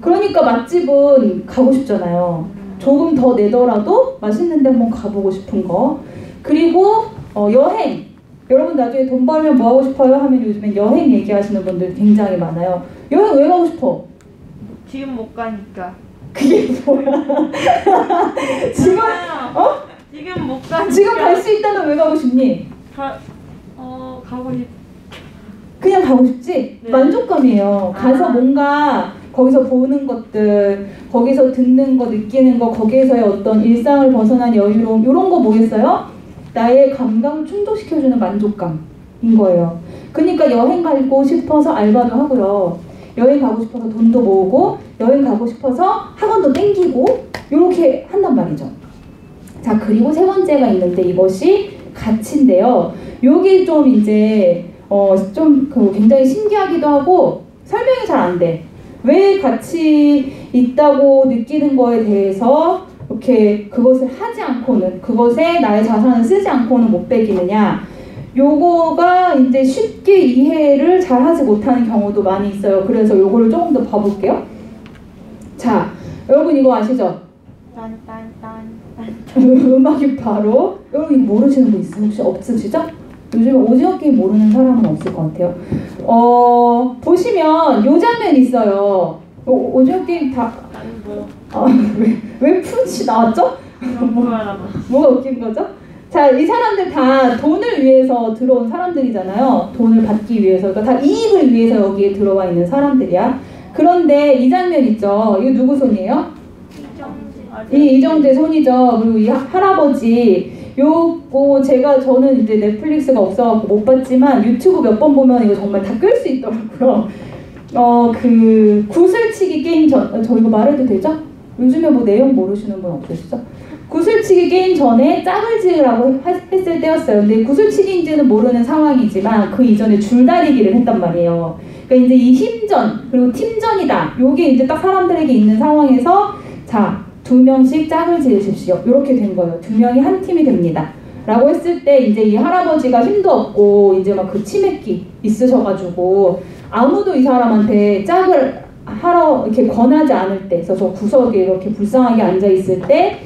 그러니까 맛집은 가고 싶잖아요. 조금 더 내더라도 맛있는 데 한번 가보고 싶은 거. 그리고 여행. 여러분 나중에 돈 벌면 뭐 하고 싶어요? 하면 요즘엔 여행 얘기하시는 분들 굉장히 많아요. 여행 왜 가고 싶어? 지금 못 가니까. 그게 뭐야? 지금 지금 못 가니까. 지금 갈 수 있다면 왜 가고 싶니? 가고 싶. 그냥 가고 싶지? 네. 만족감이에요. 가서 뭔가 거기서 보는 것들, 거기서 듣는 거, 느끼는 거, 거기에서의 어떤 일상을 벗어난 여유로움, 이런 거 뭐겠어요? 나의 감각을 충족시켜주는 만족감인 거예요. 그러니까 여행 가고 싶어서 알바도 하고요. 여행 가고 싶어서 돈도 모으고, 여행 가고 싶어서 학원도 땡기고, 이렇게 한단 말이죠. 자, 그리고 세 번째가 있는데 이것이 가치인데요. 요게 좀 이제 굉장히 신기하기도 하고 설명이 잘 안 돼. 왜 가치 있다고 느끼는 거에 대해서 이렇게 그것을 하지 않고는, 그것에 나의 자산을 쓰지 않고는 못 배기느냐. 요거가 이제 쉽게 이해를 잘 하지 못하는 경우도 많이 있어요. 그래서 요거를 조금 더 봐볼게요. 자, 여러분 이거 아시죠? 음악이 바로, 여러분 이거 모르시는 분 있어요? 혹시 없으시죠? 요즘에 오징어 게임 모르는 사람은 없을 것 같아요. 보시면 요 장면 있어요. 오징어 게임 다. 왜 푸치 나왔죠? 뭐가 웃긴 거죠? 자, 이 사람들 다 돈을 위해서 들어온 사람들이잖아요. 돈을 받기 위해서. 그러니까 다 이익을 위해서 여기에 들어와 있는 사람들이야. 그런데 이 장면 있죠? 이거 누구 손이에요? 이정재 손이죠. 그리고 이 할아버지. 요거 저는 이제 넷플릭스가 없어갖고 못 봤지만 유튜브 몇 번 보면 이거 정말 다 끌 수 있더라고요. 그 구슬치기 게임 저 이거 말해도 되죠? 요즘에 뭐 내용 모르시는 분 없으시죠? 구슬치기 게임 전에 짝을 지으라고 했을 때였어요. 근데 구슬치기인지는 모르는 상황이지만 그 이전에 줄다리기를 했단 말이에요. 그러니까 이제 이 힘전 그리고 팀전이다. 요게 이제 딱 사람들에게 있는 상황에서 자, 2명씩 짝을 지으십시오. 이렇게 된 거예요. 2명이 한 팀이 됩니다. 라고 했을 때 이제 이 할아버지가 힘도 없고 이제 막 그 치맥기 있으셔가지고 아무도 이 사람한테 짝을 하러 이렇게 권하지 않을 때, 그래서 저 구석에 이렇게 불쌍하게 앉아 있을 때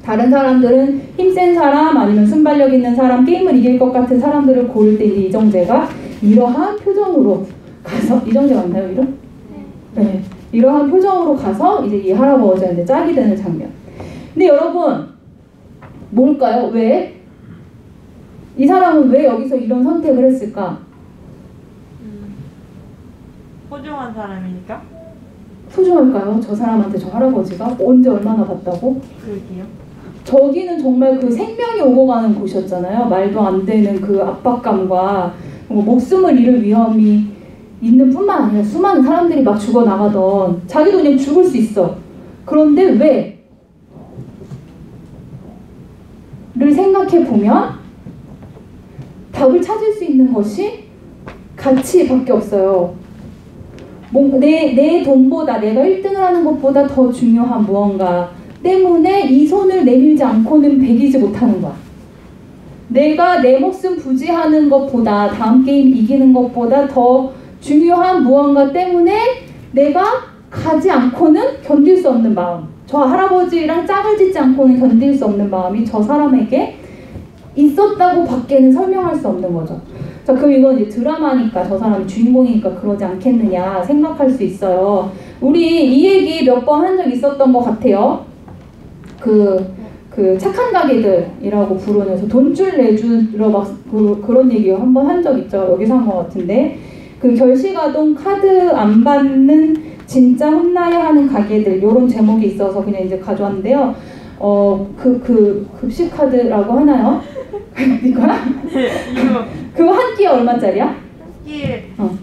다른 사람들은 힘센 사람 아니면 순발력 있는 사람, 게임을 이길 것 같은 사람들을 고를 때 이제 이정재가 이러한 표정으로 가서, 이정재 맞나요 이름? 네. 이러한 표정으로 가서 이제 이 할아버지한테 짝이 되는 장면. 근데 여러분 뭘까요? 왜? 이 사람은 왜 여기서 이런 선택을 했을까? 소중한 사람이니까? 소중할까요? 저 사람한테 저 할아버지가 언제 얼마나 봤다고? 그러게요. 저기는 정말 그 생명이 오고 가는 곳이었잖아요. 말도 안 되는 그 압박감과 목숨을 잃을 위험이 있는 뿐만 아니라 수많은 사람들이 막 죽어나가던, 자기도 그냥 죽을 수 있어. 그런데 왜? 를 생각해 보면 답을 찾을 수 있는 것이 가치밖에 없어요. 내 돈보다, 내가 1등을 하는 것보다 더 중요한 무언가 때문에 이 손을 내밀지 않고는 배기지 못하는 거야. 내가 내 목숨 부지하는 것보다, 다음 게임 이기는 것보다 더 중요한 무언가 때문에 내가 가지 않고는 견딜 수 없는 마음, 저 할아버지랑 짝을 짓지 않고는 견딜 수 없는 마음이 저 사람에게 있었다고 밖에는 설명할 수 없는 거죠. 자, 그럼 이건 이제 드라마니까 저 사람이 주인공이니까 그러지 않겠느냐 생각할 수 있어요. 우리 이 얘기 몇 번 한 적 있었던 것 같아요. 그 착한 가게들이라고 부르면서 돈줄 내주러 막 그런 얘기 한번 한 적 있죠. 여기서 한 것 같은데, 그 결시가동 카드 안 받는 진짜 혼나야 하는 가게들 이런 제목이 있어서 그냥 이제 가져왔는데요. 그 급식 카드라고 하나요? 이거야? 네, 이거 그거 한 끼에 얼마짜리야? 끼에 어.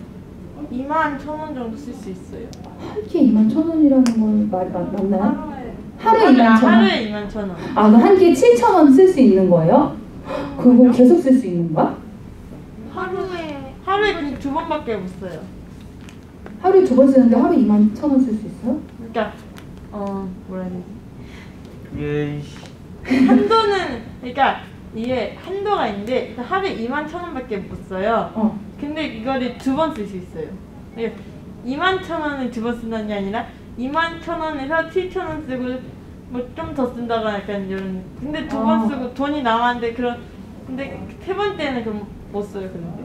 21,000원 정도 쓸 수 있어요. 한 끼에 21,000원이라는 건 말이 맞나요? 하루에 21,000원? 하루에 21,000원. 아, 그럼 한 끼에 7,000원 쓸 수 있는 거예요? 그거 계속 쓸 수 있는 거야? 하루에 그냥 2번밖에 못 써요. 하루에 2번 쓰는데 하루에 21,000원 쓸 수 있어요? 그러니까 뭐라 해야 되지? 예. 한도는 그러니까 이게 한도가 있는데 일단 하루에 21,000원밖에 못 써요. 근데 이거를 2번 쓸 수 있어요. 그러니까 21,000원을 2번 쓴다는 게 아니라 21,000원에서 7,000원 쓰고 뭐 좀 더 쓴다거나 약간 이런. 근데 2번 쓰고 돈이 남았는데 근데 세 번째는 그럼 못 써요. 근데.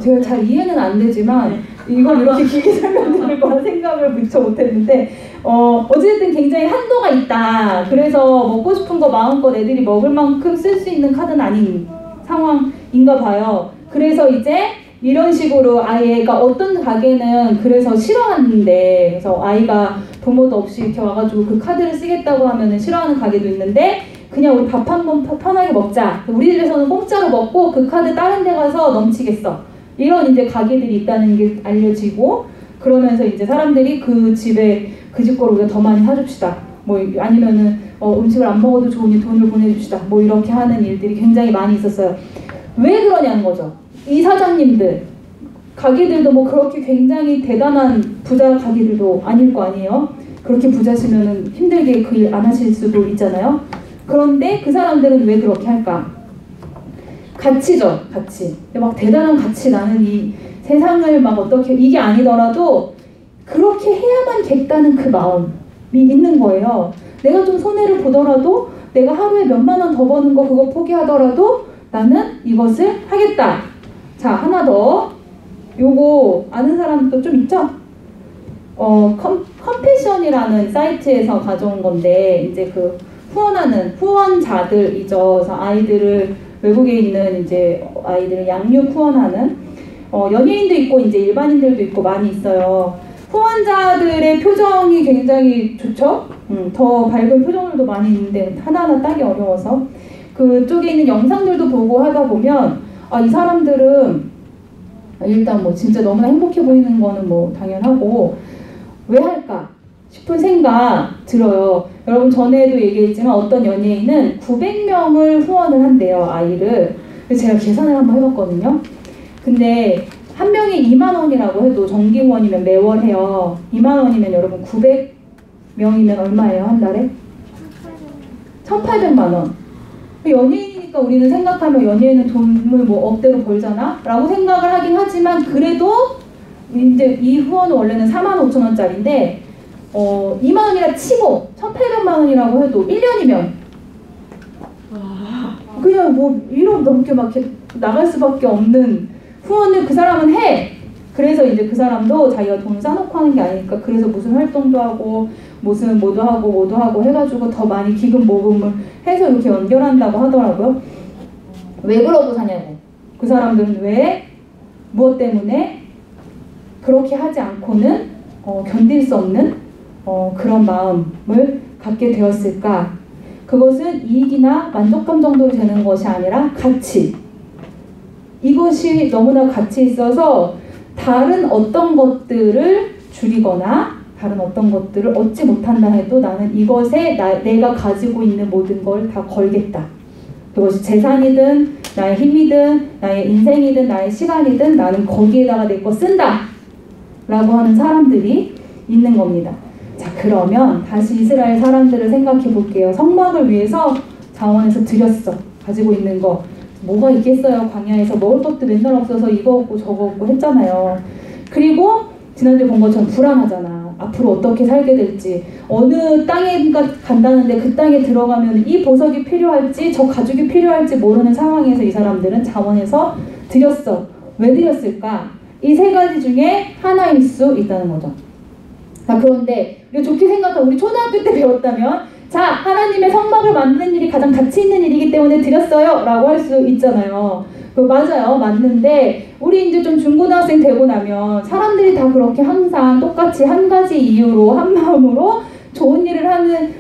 제가 잘 이해는 안 되지만 이걸 이렇게 길게 설명드릴 거라 생각을 미처 못했는데 어쨌든 굉장히 한도가 있다. 그래서 먹고 싶은 거 마음껏 애들이 먹을 만큼 쓸 수 있는 카드는 아닌 상황인가 봐요. 그래서 이제 이런 식으로 아이가 어떤 가게는 그래서 싫어하는데 그래서 아이가 부모도 없이 이렇게 와가지고 그 카드를 쓰겠다고 하면은 싫어하는 가게도 있는데 그냥 우리 밥 한 번 편하게 먹자. 우리 집에서는 공짜로 먹고 그 카드 다른 데 가서 넘치겠어. 이런 이제 가게들이 있다는 게 알려지고 그러면서 이제 사람들이 그 집에 그 집 거를 우리가 더 많이 사줍시다. 뭐 아니면은 음식을 안 먹어도 좋으니 돈을 보내줍시다. 뭐 이렇게 하는 일들이 굉장히 많이 있었어요. 왜 그러냐는 거죠. 이 사장님들 가게들도 뭐 그렇게 굉장히 대단한 부자 가게들도 아닐 거 아니에요. 그렇게 부자시면은 힘들게 그 일 안 하실 수도 있잖아요. 그런데 그 사람들은 왜 그렇게 할까? 가치죠, 가치. 막 대단한 가치, 나는 이 세상을 막 어떻게 이게 아니더라도 그렇게 해야만 겠다는 그 마음이 있는 거예요. 내가 좀 손해를 보더라도 내가 하루에 몇만 원 더 버는 거 그거 포기하더라도 나는 이것을 하겠다. 자, 하나 더. 요거 아는 사람도 좀 있죠? 컴패션이라는 사이트에서 가져온 건데 이제 그 후원하는 후원자들이죠. 그래서 아이들을 외국에 있는 이제 아이들을 양육 후원하는 연예인도 있고 이제 일반인들도 있고 많이 있어요. 후원자들의 표정이 굉장히 좋죠. 더 밝은 표정들도 많이 있는데 하나하나 따기 어려워서 그쪽에 있는 영상들도 보고 하다 보면 이 사람들은 일단 뭐 진짜 너무나 행복해 보이는 거는 뭐 당연하고 왜 할까 싶은 생각 들어요. 여러분 전에도 얘기했지만 어떤 연예인은 900명을 후원을 한대요, 아이를. 그래서 제가 계산을 한번 해봤거든요. 근데 한 명에 2만 원이라고 해도 정기 후원이면 매월 해요. 2만 원이면 여러분 900명이면 얼마예요, 한 달에? 1,800만 원. 연예인이니까 우리는 생각하면 연예인은 돈을 뭐 억대로 벌잖아? 라고 생각을 하긴 하지만 그래도 이제 이 후원은 원래는 45,000원짜리인데 2만 원이라 치고 1,800만 원이라고 해도 1년이면 그냥 뭐 1억 넘게 막 이렇게 나갈 수밖에 없는 후원을 그 사람은 해. 그래서 이제 그 사람도 자기가 돈 싸놓고 하는 게 아니니까 그래서 무슨 활동도 하고 무슨 뭐도 하고 해가지고 더 많이 기금 모금을 해서 이렇게 연결한다고 하더라고요. 왜 그러고 사냐고. 그 사람들은 왜 무엇 때문에 그렇게 하지 않고는 견딜 수 없는 그런 마음을 갖게 되었을까? 그것은 이익이나 만족감 정도로 되는 것이 아니라 가치. 이것이 너무나 가치 있어서 다른 어떤 것들을 줄이거나 다른 어떤 것들을 얻지 못한다 해도 나는 이것에 내가 가지고 있는 모든 걸 다 걸겠다. 그것이 재산이든 나의 힘이든 나의 인생이든 나의 시간이든 나는 거기에다가 내 거 쓴다 라고 하는 사람들이 있는 겁니다. 자, 그러면 다시 이스라엘 사람들을 생각해 볼게요. 성막을 위해서 자원에서 드렸어. 가지고 있는 거 뭐가 있겠어요. 광야에서 먹을 것도 맨날 없어서 이거 없고 저거 없고 했잖아요. 그리고 지난주에 본 것처럼 불안하잖아. 앞으로 어떻게 살게 될지, 어느 땅에 간다는데 그 땅에 들어가면 이 보석이 필요할지 저 가죽이 필요할지 모르는 상황에서 이 사람들은 자원에서 드렸어. 왜 드렸을까? 이 세 가지 중에 하나일 수 있다는 거죠. 자, 그런데 우리 좋게 생각하면 우리 초등학교 때 배웠다면 하나님의 성막을 만드는 일이 가장 가치 있는 일이기 때문에 드렸어요 라고 할 수 있잖아요. 맞아요. 맞는데 우리 이제 좀 중고등학생 되고 나면 사람들이 다 그렇게 항상 똑같이 한 가지 이유로 한 마음으로 좋은 일을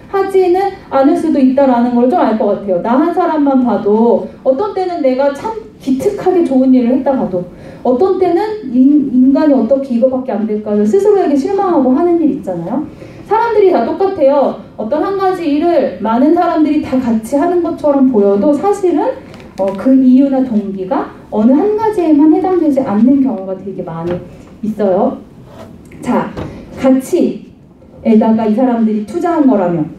하지는 않을 수도 있다라는 걸 좀 알 것 같아요. 나 한 사람만 봐도 어떤 때는 내가 참 기특하게 좋은 일을 했다 가도 어떤 때는 인간이 어떻게 이거밖에 안 될까 스스로에게 실망하고 하는 일 있잖아요. 사람들이 다 똑같아요. 어떤 한 가지 일을 많은 사람들이 다 같이 하는 것처럼 보여도 사실은 그 이유나 동기가 어느 한 가지에만 해당되지 않는 경우가 되게 많이 있어요. 자, 가치에다가 이 사람들이 투자한 거라면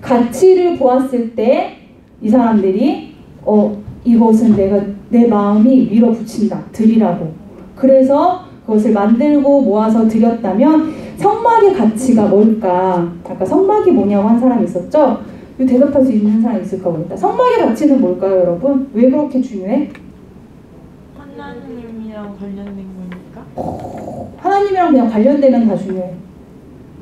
가치를 보았을 때 이 사람들이 이것은 내 마음이 밀어붙인다, 드리라고. 그래서 그것을 만들고 모아서 드렸다면 성막의 가치가 뭘까? 아까 성막이 뭐냐고 한 사람이 있었죠? 이거 대답할 수 있는 사람 있을까 모르겠다. 성막의 가치는 뭘까요, 여러분? 왜 그렇게 중요해? 하나님이랑 관련된 거니까. 하나님이랑 그냥 관련되면 다 중요해.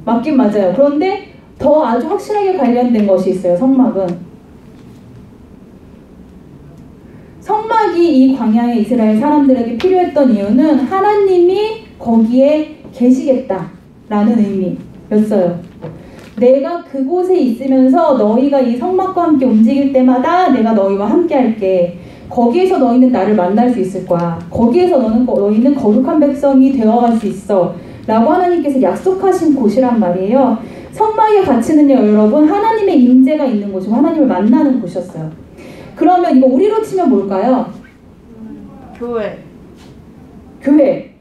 맞긴 맞아요. 그런데 더 아주 확실하게 관련된 것이 있어요. 성막은. 성막이 이 광야의 이스라엘 사람들에게 필요했던 이유는 하나님이 거기에 계시겠다라는 의미였어요. 내가 그곳에 있으면서 너희가 이 성막과 함께 움직일 때마다 내가 너희와 함께 할게. 거기에서 너희는 나를 만날 수 있을 거야. 거기에서 너희는 거룩한 백성이 되어갈 수 있어. 라고 하나님께서 약속하신 곳이란 말이에요. 성막의 가치는요, 여러분, 하나님의 임재가 있는 곳이고 하나님을 만나는 곳이었어요. 그러면 이거 우리로 치면 뭘까요? 교회. 교회.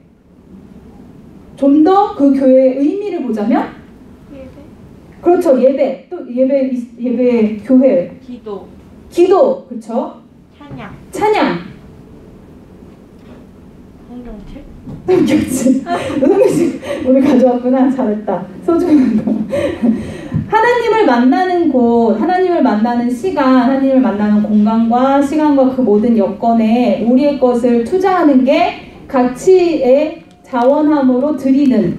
좀 더 그 교회의 의미를 보자면? 예배. 그렇죠. 예배. 또 예배, 교회. 기도. 그렇죠. 찬양. 성경책. 성경책 오늘 가져왔구나. 잘했다. 소중한 거. 하나님을 만나는 곳, 하나님을 만나는 시간, 하나님을 만나는 공간과 시간과 그 모든 여건에 우리의 것을 투자하는 게 가치의 자원함으로 드리는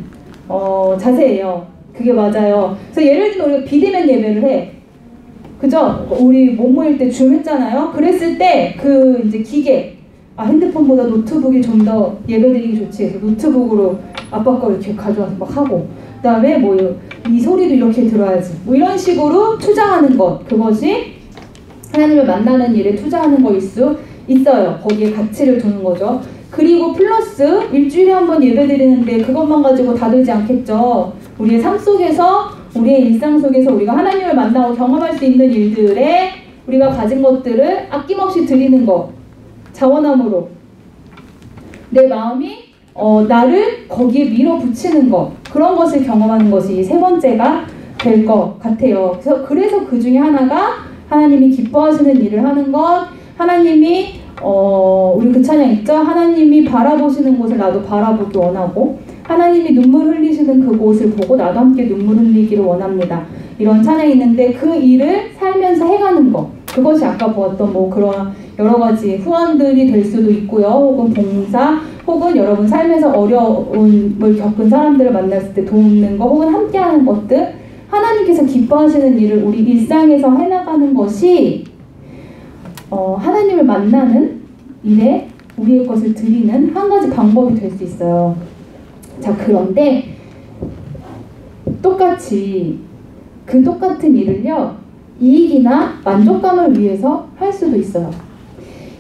자세예요. 그게 맞아요. 그래서 예를 들면 우리가 비대면 예배를 해. 그죠? 우리 못 모일 때 줌 했잖아요. 그랬을 때 그 이제 기계, 핸드폰보다 노트북이 좀 더 예배드리기 좋지. 그래서 노트북으로 아빠 거 이렇게 가져와서 막 하고, 그 다음에 이 소리도 이렇게 들어야지. 이런 식으로 투자하는 것, 그것이 하나님을 만나는 일에 투자하는 거일 수 있어요. 거기에 가치를 두는 거죠. 그리고 플러스 일주일에 한 번 예배 드리는데 그것만 가지고 다 되지 않겠죠. 우리의 삶 속에서, 우리의 일상 속에서 우리가 하나님을 만나고 경험할 수 있는 일들에 우리가 가진 것들을 아낌없이 드리는 것, 자원함으로 내 마음이 나를 거기에 밀어붙이는 것, 그런 것을 경험하는 것이 세 번째가 될 것 같아요. 그래서 그 중에 하나가 하나님이 기뻐하시는 일을 하는 것, 하나님이 우리 그 찬양 있죠? 하나님이 바라보시는 곳을 나도 바라보기 원하고 하나님이 눈물 흘리시는 그곳을 보고 나도 함께 눈물 흘리기를 원합니다. 이런 찬양이 있는데 그 일을 살면서 해가는 것, 그것이 아까 보았던 그런 여러 가지 후원들이 될 수도 있고요. 혹은 봉사, 혹은 여러분 삶에서 어려움을 겪은 사람들을 만났을 때 돕는 거, 혹은 함께하는 것들, 하나님께서 기뻐하시는 일을 우리 일상에서 해나가는 것이 하나님을 만나는 일에 우리의 것을 드리는 한 가지 방법이 될 수 있어요. 자, 그런데 똑같이 그 똑같은 일을요, 이익이나 만족감을 위해서 할 수도 있어요.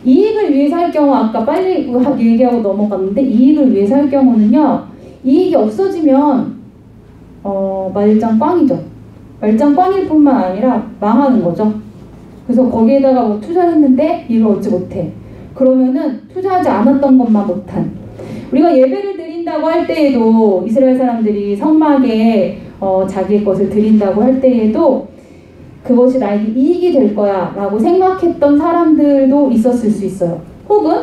이익을 위해서 할 경우, 아까 빨리 얘기하고 넘어갔는데, 이익을 위해서 할 경우는요, 이익이 없어지면 말짱 꽝이죠. 말짱 꽝일 뿐만 아니라 망하는 거죠. 그래서 거기에다가 투자를 했는데 이걸 얻지 못해. 그러면은 투자하지 않았던 것만 못한. 우리가 예배를 드린다고 할 때에도, 이스라엘 사람들이 성막에 자기의 것을 드린다고 할 때에도 그것이 나에게 이익이 될 거야 라고 생각했던 사람들도 있었을 수 있어요. 혹은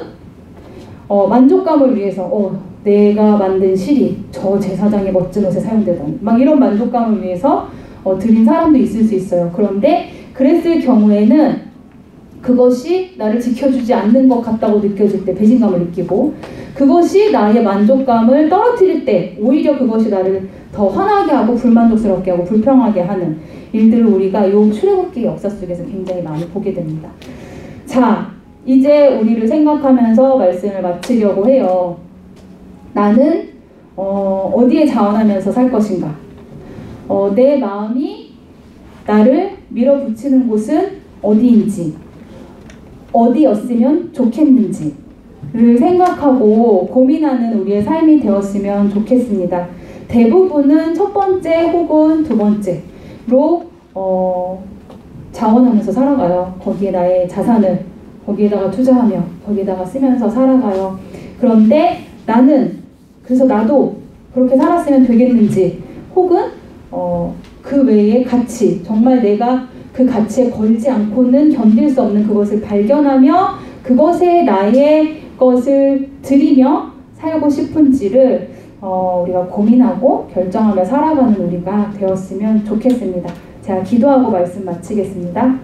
만족감을 위해서 내가 만든 실이 저 제사장의 멋진 옷에 사용되다니, 막 이런 만족감을 위해서 드린 사람도 있을 수 있어요. 그런데 그랬을 경우에는 그것이 나를 지켜주지 않는 것 같다고 느껴질 때 배신감을 느끼고, 그것이 나의 만족감을 떨어뜨릴 때 오히려 그것이 나를 더 화나게 하고 불만족스럽게 하고 불평하게 하는 일들을 우리가 이 출애굽기 역사 속에서 굉장히 많이 보게 됩니다. 자, 이제 우리를 생각하면서 말씀을 마치려고 해요. 나는 어디에 자원하면서 살 것인가? 내 마음이 나를 밀어붙이는 곳은 어디인지, 어디였으면 좋겠는지를 생각하고 고민하는 우리의 삶이 되었으면 좋겠습니다. 대부분은 첫 번째 혹은 두 번째로 자원하면서 살아가요. 거기에 나의 자산을 거기에다가 투자하며 거기에다가 쓰면서 살아가요. 그런데 그래서 나도 그렇게 살았으면 되겠는지, 혹은 그 외의 가치, 정말 내가 그 가치에 걸지 않고는 견딜 수 없는 그것을 발견하며 그것에 나의 것을 드리며 살고 싶은지를 우리가 고민하고 결정하며 살아가는 우리가 되었으면 좋겠습니다. 제가 기도하고 말씀 마치겠습니다.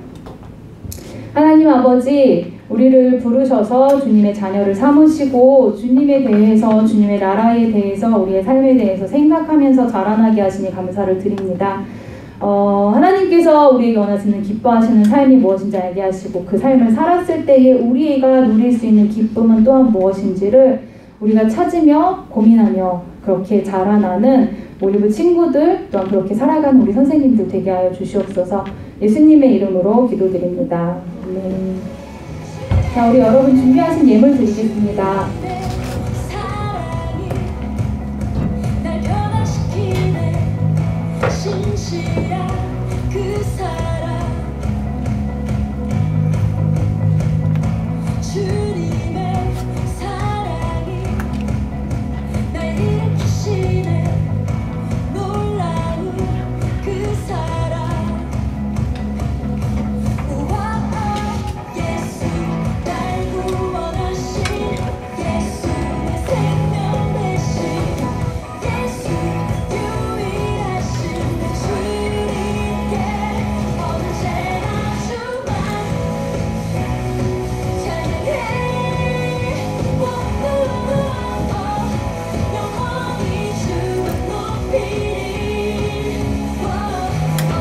하나님 아버지, 우리를 부르셔서 주님의 자녀를 삼으시고 주님에 대해서, 주님의 나라에 대해서, 우리의 삶에 대해서 생각하면서 자라나게 하시니 감사를 드립니다. 하나님께서 우리에게 원하시는 기뻐하시는 삶이 무엇인지 알게 하시고 그 삶을 살았을 때에 우리가 누릴 수 있는 기쁨은 또한 무엇인지를 우리가 찾으며 고민하며 그렇게 자라나는 올리브 친구들, 또한 그렇게 살아가는 우리 선생님들 되게 하여 주시옵소서. 예수님의 이름으로 기도드립니다. 자, 우리 여러분 준비하신 예물 드리겠습니다. 신실한 그 사랑, 주님의 사랑이 날 일으키시네. 놀라운 그 사랑, 우와, 예수 날 구원하신 예수 내 생명 되신 예수 유일하신 주님께 언제나 주만 찬양해. 영원히 주만 높이리.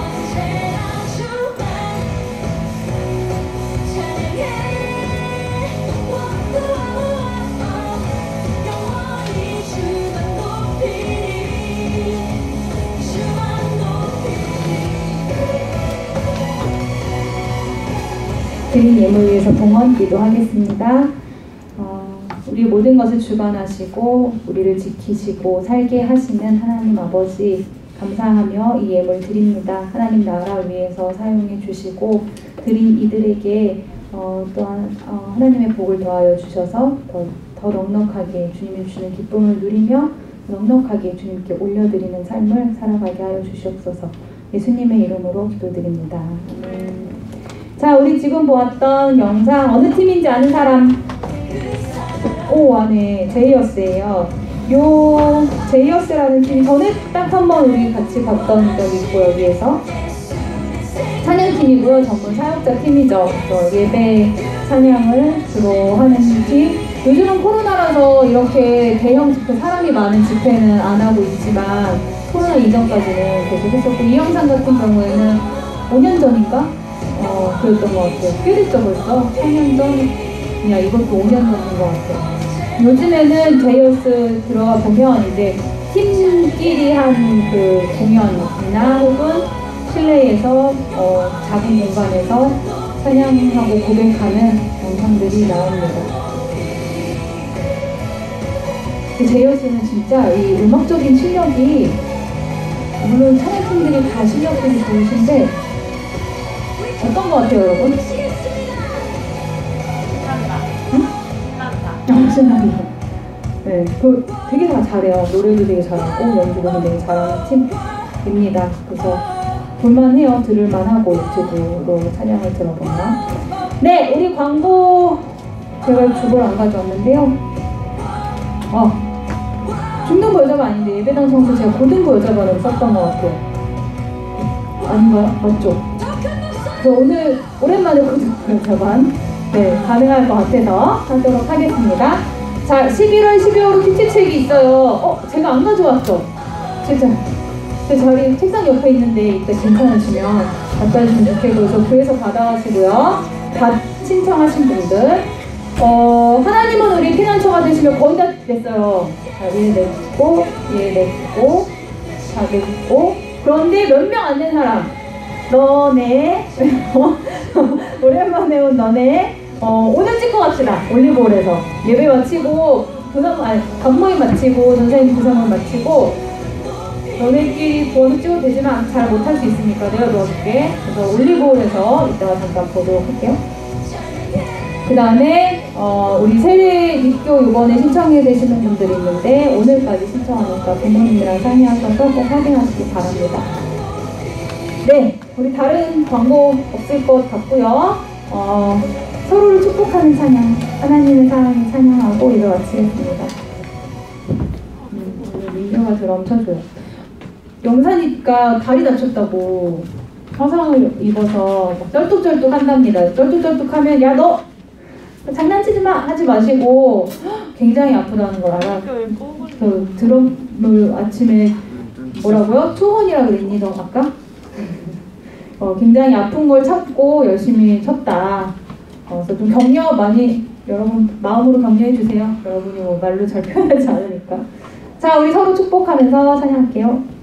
언제나 주만 찬양해. 영원히 주만 높이리. 주만 높이리. 드린 예물 위해서 봉헌 기도하겠습니다. 우리 모든 것을 주관하시고 우리를 지키시고 살게 하시는 하나님 아버지, 감사하며 이 예물 드립니다. 하나님 나라 위해서 사용해 주시고 드린 이들에게 또한 하나님의 복을 더하여 주셔서 더 넉넉하게 주님이 주시는 기쁨을 누리며 넉넉하게 주님께 올려드리는 삶을 살아가게 하여 주시옵소서. 예수님의 이름으로 기도드립니다. 아멘. 자, 우리 지금 보았던 영상 어느 팀인지 아는 사람? 안에 제이어스예요. 요 제이어스라는 팀이 전에 딱 한 번 우리 같이 봤던 적이 있고, 여기에서 찬양팀이고요. 전문 사역자 팀이죠. 예배 찬양을 주로 하는 팀. 요즘은 코로나라서 이렇게 대형 집회, 사람이 많은 집회는 안 하고 있지만 코로나 이전까지는 계속 했었고, 이 영상 같은 경우에는 5년 전인가? 그랬던 것 같아요. 꽤 됐죠 벌써? 4년 전이야. 이것도 5년 전인 것 같아요. 요즘에는 제이어스 들어가 보면 이제 팀끼리 한 그 공연이나 혹은 실내에서 작은 공간에서 찬양하고 고백하는 영상들이 나옵니다. 제이어스는 진짜 이 음악적인 실력이, 물론 찬양팀들이 다 실력들이 좋으신데 어떤 것 같아요, 여러분? 신난다. 네, 되게 다 잘해요. 노래도 되게 잘하고 연주도 되게 잘하는 팀입니다. 그래서 볼만해요. 들을만하고 유튜브로 찬양을 들어보면. 네, 우리 광고 제가 주보를 안 가져왔는데요. 중등부 여자반 아닌데 예배당 성수 제가 고등부 여자반으로 썼던 것 같아요. 아닌가요? 맞죠? 그래서 오늘 오랜만에 고등부 여자반 가능할 것 같아서 하도록 하겠습니다. 자, 11월, 12월로 PT책이 있어요. 제가 안 가져왔죠? 진짜 제 자리 책상 옆에 있는데 이따 괜찮으시면 갖다 주시면 좋겠고, 그래서 교회에서 받아가시고요. 신청하신 분들. 하나님은 우리 피난처가 되시면 거의 다 됐어요. 자, 얘 냈고, 얘 냈고, 다 냈고. 그런데 몇 명 안 된 사람? 너네. 오랜만에 온 너네. 오늘 찍고 갑시다. 올리브홀에서. 예배 마치고, 간모임 마치고, 선생님 구성을 마치고, 너네끼리 구원을 찍어도 되지만 잘 못할 수 있으니까 내가 도와줄게. 그래서 올리브홀에서 이따가 잠깐 보도록 할게요. 그 다음에 우리 세례입교 이번에 신청해 되시는 분들이 있는데 오늘까지 신청하니까 부모님이랑 상의하셔서 꼭 확인하시기 바랍니다. 네, 우리 다른 광고 없을 것 같고요. 서로를 축복하는 찬양, 하나님의 사랑을 찬양하고 이거 마치겠습니다. 오늘 민규가 드럼 쳐줘요. 영산이가 다리 다쳤다고 화상을 입어서 막 쩔뚝쩔뚝 한답니다. 쩔뚝쩔뚝하면 야 너 장난치지 마 하지 마시고 굉장히 아프다는 걸 알아. 그 드럼을 아침에 뭐라고요? 투혼이라 그랬니 너 아까? 굉장히 아픈 걸 참고 열심히 쳤다. 그래서 좀 격려 많이 여러분 마음으로 격려해 주세요. 여러분이 뭐 말로 잘 표현하지 않으니까. 자, 우리 서로 축복하면서 찬양할게요.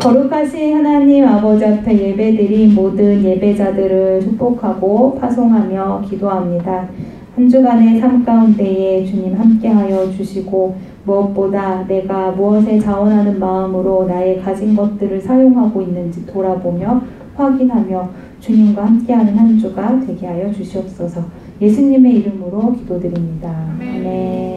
거룩하신 하나님 아버지 앞에 예배드린 모든 예배자들을 축복하고 파송하며 기도합니다. 한 주간의 삶 가운데에 주님 함께하여 주시고 무엇보다 내가 무엇에 자원하는 마음으로 나의 가진 것들을 사용하고 있는지 돌아보며 확인하며 주님과 함께하는 한 주가 되게 하여 주시옵소서. 예수님의 이름으로 기도드립니다. 아멘.